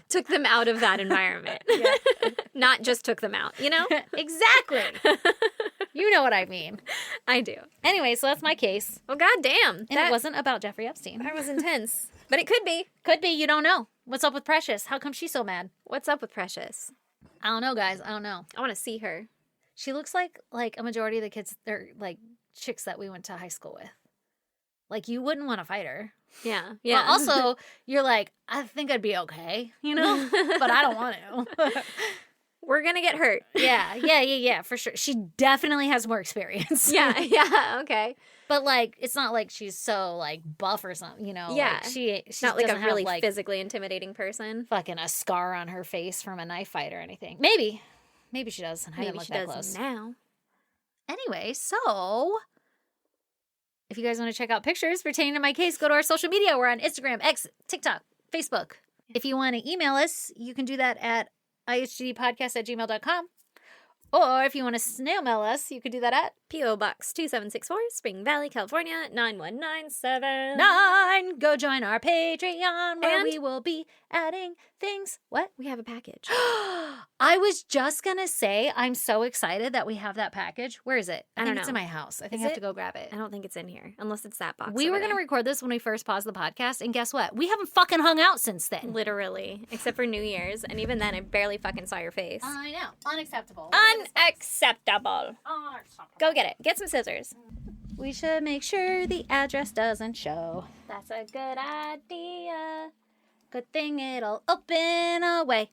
Took them out of that environment. Not just took them out, you know? Exactly. You know what I mean. I do. Anyway, so that's my case. Well, goddamn. And it wasn't about Jeffrey Epstein. That was intense. But it could be. Could be. You don't know. What's up with Precious? How come she's so mad? What's up with Precious? I don't know, guys. I don't know. I want to see her. She looks like a majority of the kids, they're like chicks that we went to high school with. Like, you wouldn't want to fight her. Yeah. But also, you're like, I think I'd be okay, you know? But I don't want to. We're going to get hurt. Yeah, for sure. She definitely has more experience. Yeah, okay. But, like, it's not like she's so, like, buff or something, you know? Yeah. Like, she's not like a really have, like, physically intimidating person. Fucking a scar on her face from a knife fight or anything. Maybe she does. And I didn't look that close. Now. Anyway, so if you guys want to check out pictures pertaining to my case, go to our social media. We're on Instagram, X, TikTok, Facebook. If you want to email us, you can do that at ihgdpodcast@gmail.com. Or if you want to snail mail us, you could do that at P.O. Box 2764, Spring Valley, California, 91979. Go join our Patreon where we will be adding things. What? We have a package. I was just going to say, I'm so excited that we have that package. Where is it? I think it's know. in my house. I think I have to go grab it. I don't think it's in here, unless it's that box. We were going to record this when we first paused the podcast, and guess what? We haven't fucking hung out since then. Literally. Except for New Year's, and even then, I barely fucking saw your face. I know. Unacceptable. Unacceptable. Go get it. Get some scissors. We should make sure the address doesn't show. That's a good idea. Good thing it'll open away.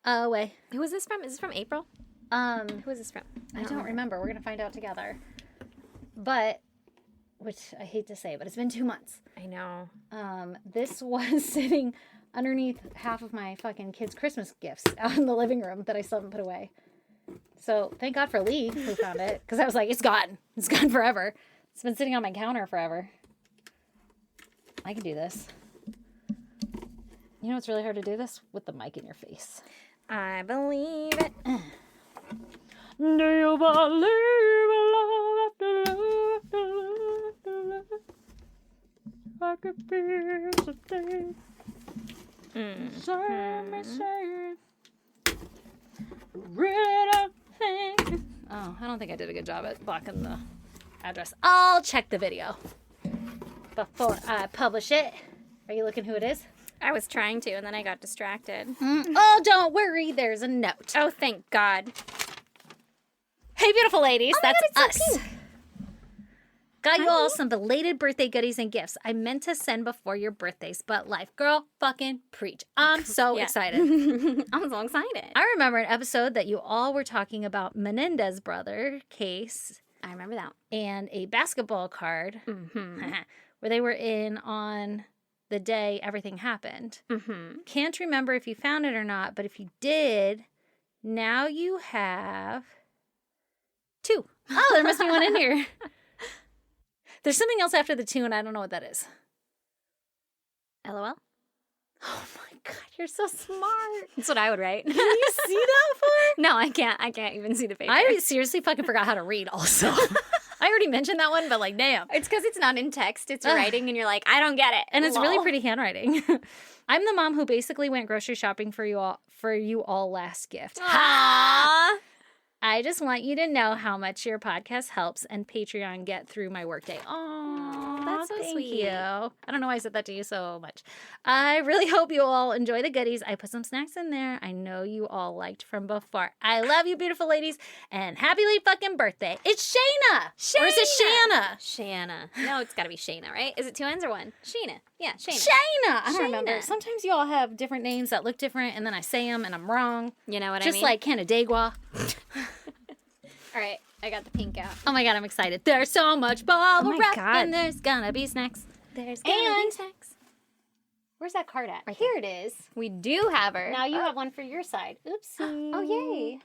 Who is this from? Is this from April? Who is this from? I don't remember. We're going to find out together. But, which I hate to say, but it's been 2 months. I know. This was sitting underneath half of my fucking kids' Christmas gifts out in the living room that I still haven't put away. So thank God for Lee who found it, because I was like, it's gone. It's gone forever. It's been sitting on my counter forever. I can do this. You know what's really hard to do this? With the mic in your face. I believe it. Do you believe in love after love after love after love? I could feel something. Say. Really don't think. Oh, I don't think I did a good job at blocking the address. I'll check the video before I publish it. Are you looking who it is? I was trying to, and then I got distracted. Oh, don't worry. There's a note. Oh, thank God. Hey, beautiful ladies. That's God, it's so us. Got you all some belated birthday goodies and gifts I meant to send before your birthdays, but life, girl, fucking preach. I'm so excited. I'm so excited. I remember an episode that you all were talking about Menendez brother case. I remember that. And a basketball card, where they were in on the day everything happened. Can't remember if you found it or not, but if you did, now you have 2. Oh, there must be one in here. There's something else after the 2, and I don't know what that is. LOL. Oh my God, you're so smart. That's what I would write. Can you see that far? No, I can't. I can't even see the paper. I seriously fucking forgot how to read also. I already mentioned that one, but like, damn. It's because it's not in text. It's writing, and you're like, I don't get it. And it's really pretty handwriting. I'm the mom who basically went grocery shopping for you all last gift. Aww. I just want you to know how much your podcast helps and Patreon get through my workday. Oh, that's so thank sweet. you. I don't know why I said that to you so much. I really hope you all enjoy the goodies. I put some snacks in there. I know you all liked from before. I love you, beautiful ladies, and happy late fucking birthday. It's Shayna. Or is it Shanna? Shanna. No, it's got to be Shayna, right? Is it 2 N's or 1? Sheena. Yeah, Shayna. Shayna. I don't Shayna. remember. Sometimes you all have different names that look different, and then I say them, and I'm wrong. You know what I mean? Just like Canandaigua. All right, I got the pink out. Oh my God, I'm excited. There's so much bubble my wrap, God. and there's gonna be snacks. There's gonna be snacks. Where's that card at? Right Here it is. We do have her. Now you have one for your side. Oopsie. Oh, yay.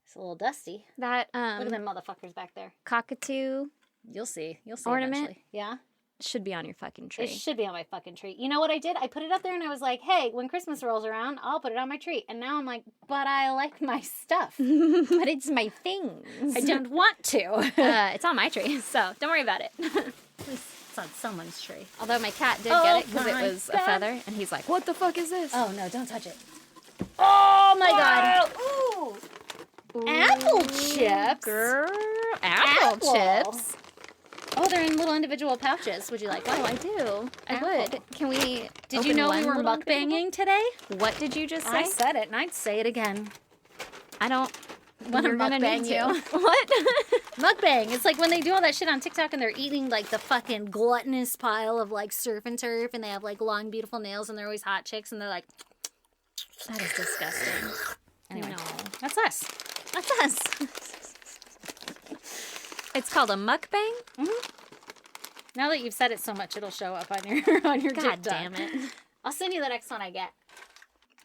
It's a little dusty. That Look at them motherfuckers back there. cockatoo You'll see. You'll see ornament eventually. Yeah? should be on your fucking tree. It should be on my fucking tree. You know what I did? I put it up there and I was like, hey, when Christmas rolls around, I'll put it on my tree. And now I'm like, but I like my stuff. But it's my things. I don't want to. It's on my tree, so don't worry about it. It's on someone's tree. Although my cat did Oh get it because it my was God. a feather, and he's like, what the fuck is this? Oh, no, don't touch it. Oh, my God. Ooh. Apple chips. Girl. Apple chips. Oh, they're in little individual pouches. Would you like one? Oh, I do. I would. Can we Did you know we were mukbanging today? What did you just say? I said it, and I'd say it again. I don't Want to You're gonna mukbang need you. to. What? Mukbang. It's like when they do all that shit on TikTok and they're eating like the fucking gluttonous pile of like surf and turf and they have like long, beautiful nails and they're always hot chicks and they're like, That is disgusting. anyway, No. that's us. That's us. It's called a mukbang? Now that you've said it so much, it'll show up on your on your God TikTok. damn it. I'll send you the next one I get.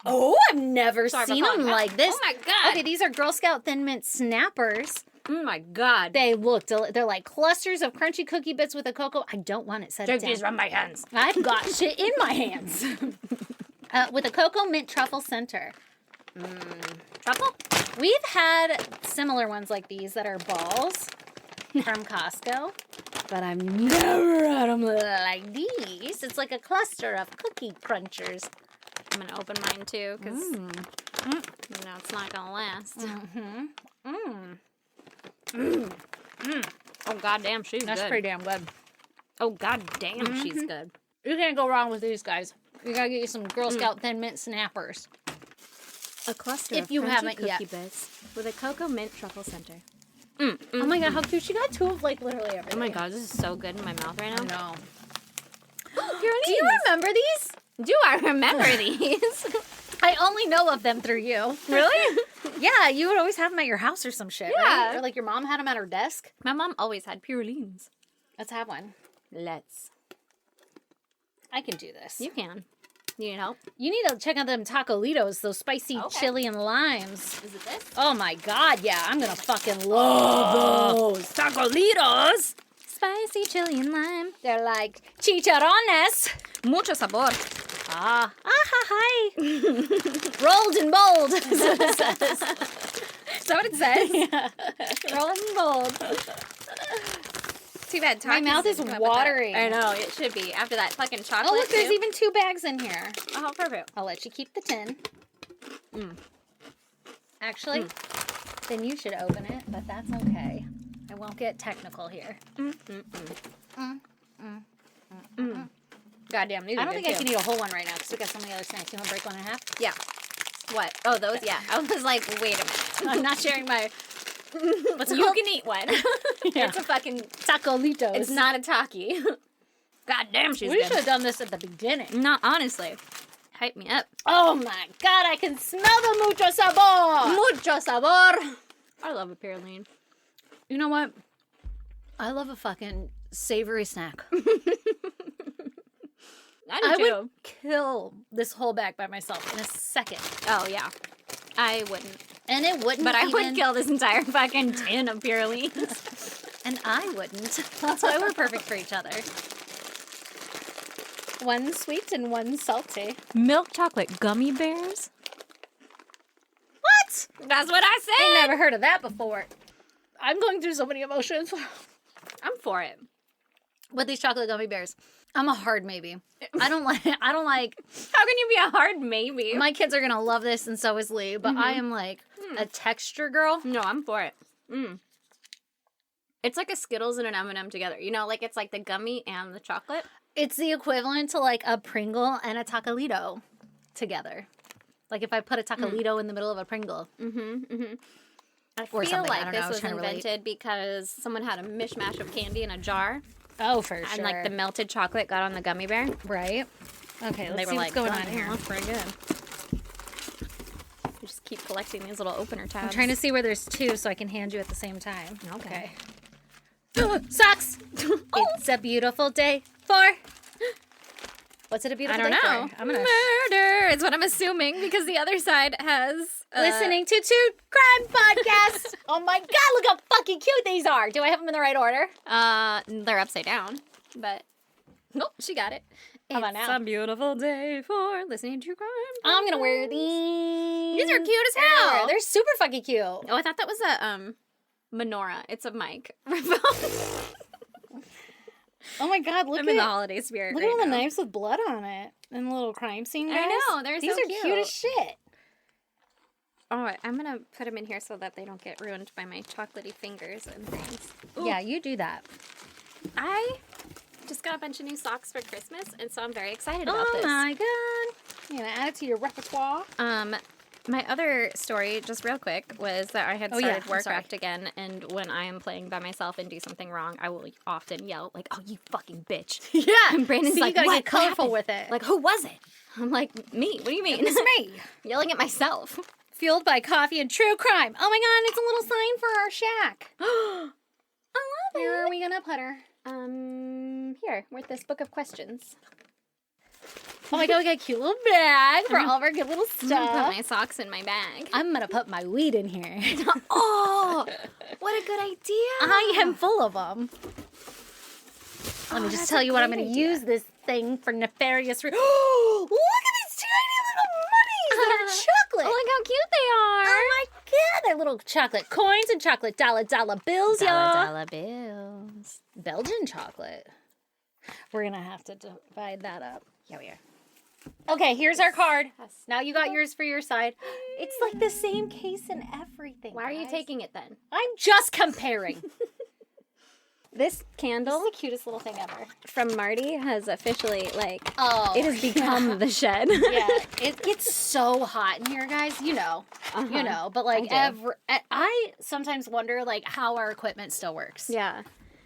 Oh, I've never Sorry for seen them calling out. like this. Oh my God. Okay, these are Girl Scout Thin Mint Snappers. Oh my God. They look, they're like clusters of crunchy cookie bits with a cocoa. I don't want it set it down. from my hands. I've got shit in my hands. With a cocoa mint truffle center. Truffle? We've had similar ones like these that are balls from Costco, but I've never had them like these. It's like a cluster of cookie crunchers. I'm going to open mine too because you know it's not going to last. Oh, goddamn, she's That's good. pretty damn good. Oh, goddamn, she's good. You can't go wrong with these guys. You gotta get you some Girl Scout Thin Mint Snappers. A cluster If of you crunchy haven't cookie yet. bits with a cocoa mint truffle center. Oh my god, how cute. She got two of like literally everything. Oh my God, this is so good in my mouth right now. No. Do you remember these? Do I remember these? I only know of them through you. Really? Yeah, you would always have them at your house or some shit, right? Yeah. Or like your mom had them at her desk. My mom always had purulines. Let's have one. Let's. I can do this. You can. You need help? You need to check out them Tacolitos, those spicy Okay. chili and limes. Is it this? Oh my god, yeah, I'm gonna fucking love those. Tacolitos! Spicy chili and lime. They're like chicharrones. Mucho sabor. Ah, hi. Rolled and bold. Is what it says. Is that what it says? Yeah. Rolled and bold. Too bad. My mouth is watering. I know, it should be. After that fucking chocolate. Oh, look, there's too. even 2 bags in here. Oh, perfect. I'll let you keep the tin. Actually, then you should open it, but that's okay. I won't get technical here. Goddamn, these I are don't good think I too. can eat a whole one right now because we got so many other snacks. You want to break one in half? Yeah. What? Oh, those? Yeah. I was like, wait a minute. I'm not sharing my... What's it You called? can eat one. Yeah. It's a fucking... Tacolitos. It's not a Taki. Goddamn, she's We good. should have done this at the beginning. No, honestly. Hype me up. Oh my god, I can smell the mucho sabor! Mucho sabor. I love a Pyroline. You know what? I love a fucking savory snack. I do too. would kill this whole bag by myself in a second. Oh, yeah. I wouldn't. And it wouldn't But I even... would kill this entire fucking tin of Pure Leaves. And I wouldn't. That's why we're perfect for each other. One sweet and one salty. Milk chocolate gummy bears? What? That's what I said. I never heard of that before. I'm going through so many emotions I'm for it. with these chocolate gummy bears. I'm a hard maybe. I don't like. How can you be a hard maybe? My kids are gonna love this, and so is Lee. But I am like a texture girl. No, I'm for it. It's like a Skittles and an M&M together. You know, like it's like the gummy and the chocolate. It's the equivalent to like a Pringle and a Tacolito together. Like if I put a Tacolito in the middle of a Pringle. I Or feel something. I like don't this know. I was was trying to relate. invented because someone had a mishmash of candy in a jar, Oh, for sure. and like the melted chocolate got on the gummy bear. right. Okay, And let's they see were what's like, going "Oh, on damn, here. that's pretty good." You just keep collecting these little opener tabs. I'm trying to see where there's two so I can hand you at the same time. Okay. Socks! It's a beautiful day for... What's it a I beautiful don't day know. for? I'm gonna... Murder is what I'm assuming because the other side has Listening to two crime podcasts. Oh my god, look how fucking cute these are. Do I have them in the right order? They're upside down, but nope, she got it. How about It's now? a beautiful day for listening to crime. I'm gonna wear these. These are cute as hell. They're super fucking cute. Oh, I thought that was a menorah. It's a mic. Oh my god, look I'm at in the holiday spirit. look right at all the now. knives with blood on it. And the little crime scene guys. I know, they're These so are cute cute. as shit. Oh, I'm gonna put them in here so that they don't get ruined by my chocolatey fingers and things. Ooh. Yeah, you do that. I just got a bunch of new socks for Christmas, and so I'm very excited about Oh this. my god. You're gonna add it to your repertoire. My other story, just real quick, was that I had Oh, yeah, started I'm sorry. Warcraft again, and when I am playing by myself and do something wrong, I will often yell, like, "Oh, you fucking bitch." Yeah. And Brandon's See, like, you gotta "What? get colorful What with happened?" it. Like, who was it? I'm like, me. What do you mean? It's me. Yelling at myself. Fueled by coffee and true crime. Oh my god, it's a little sign for our shack. I love Where are we gonna put her? Here, with this book of questions. Oh my god, we got a cute little bag for all of our good little I'm gonna put stuff. my socks in my bag. I'm gonna put my weed in here. Oh, what a good idea. I am full of them. Let me just that's tell a you what I'm great gonna idea. use this thing for nefarious look at these tiny little monies that are chocolate. Oh, look how cute they are. Oh my god, they're little chocolate coins and chocolate dollar bills, y'all. Dollar bills. Belgian chocolate. We're gonna have to divide that up. Yeah, we are. Okay, here's our card. Yes. Now you got yours for your side. It's like the same case and everything. Why are you guys. taking it then? I'm just comparing. This This candle is the cutest little thing ever. from Marty has officially, like, Oh, it has become the shed. yeah, it gets so hot in here, guys. You know, But like, I do. I sometimes wonder like how our equipment still works. Yeah.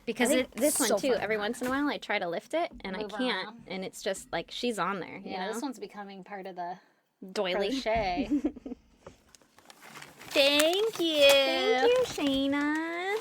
because I think it's this one so too. fun. Every once in a while, I try to lift it and Move I can't, around. and it's just like she's on there. You Yeah, know? this one's becoming part of the doily. crochet. Thank you. Thank you, Shayna.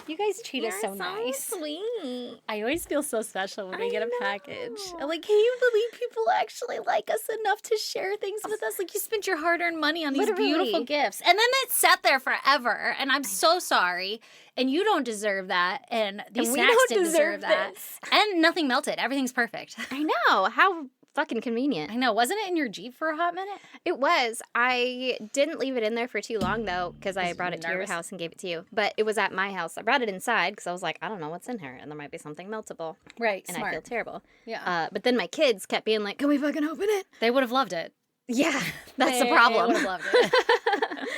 You guys treat us so nice. Sweet. I always feel so special when we I get a know. package. I'm like, can you believe people actually like us enough to share things with us? Like, you spent your hard-earned money on these Literally. beautiful gifts. And then it sat there forever, and I'm so sorry. And you don't deserve that, and these And we snacks don't didn't deserve deserve that. this. And nothing melted. Everything's perfect. I know. How fucking convenient. I know. Wasn't it in your Jeep for a hot minute? It was. I didn't leave it in there for too long, though, because I you brought it to your nervous? house and gave it to you. But it was at my house. I brought it inside because I was like, I don't know what's in here, and there might be something meltable. Right, And I feel terrible. Yeah. But then my kids kept being like, can we fucking open it? They would have loved it. Yeah, that's the They problem. would have loved it.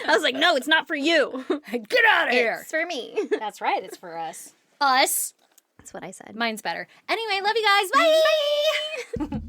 I was like, no, it's not for you. Get out of here. It's for me. That's right. It's for us. Us. That's what I said. Mine's better. Anyway, love you guys. Bye.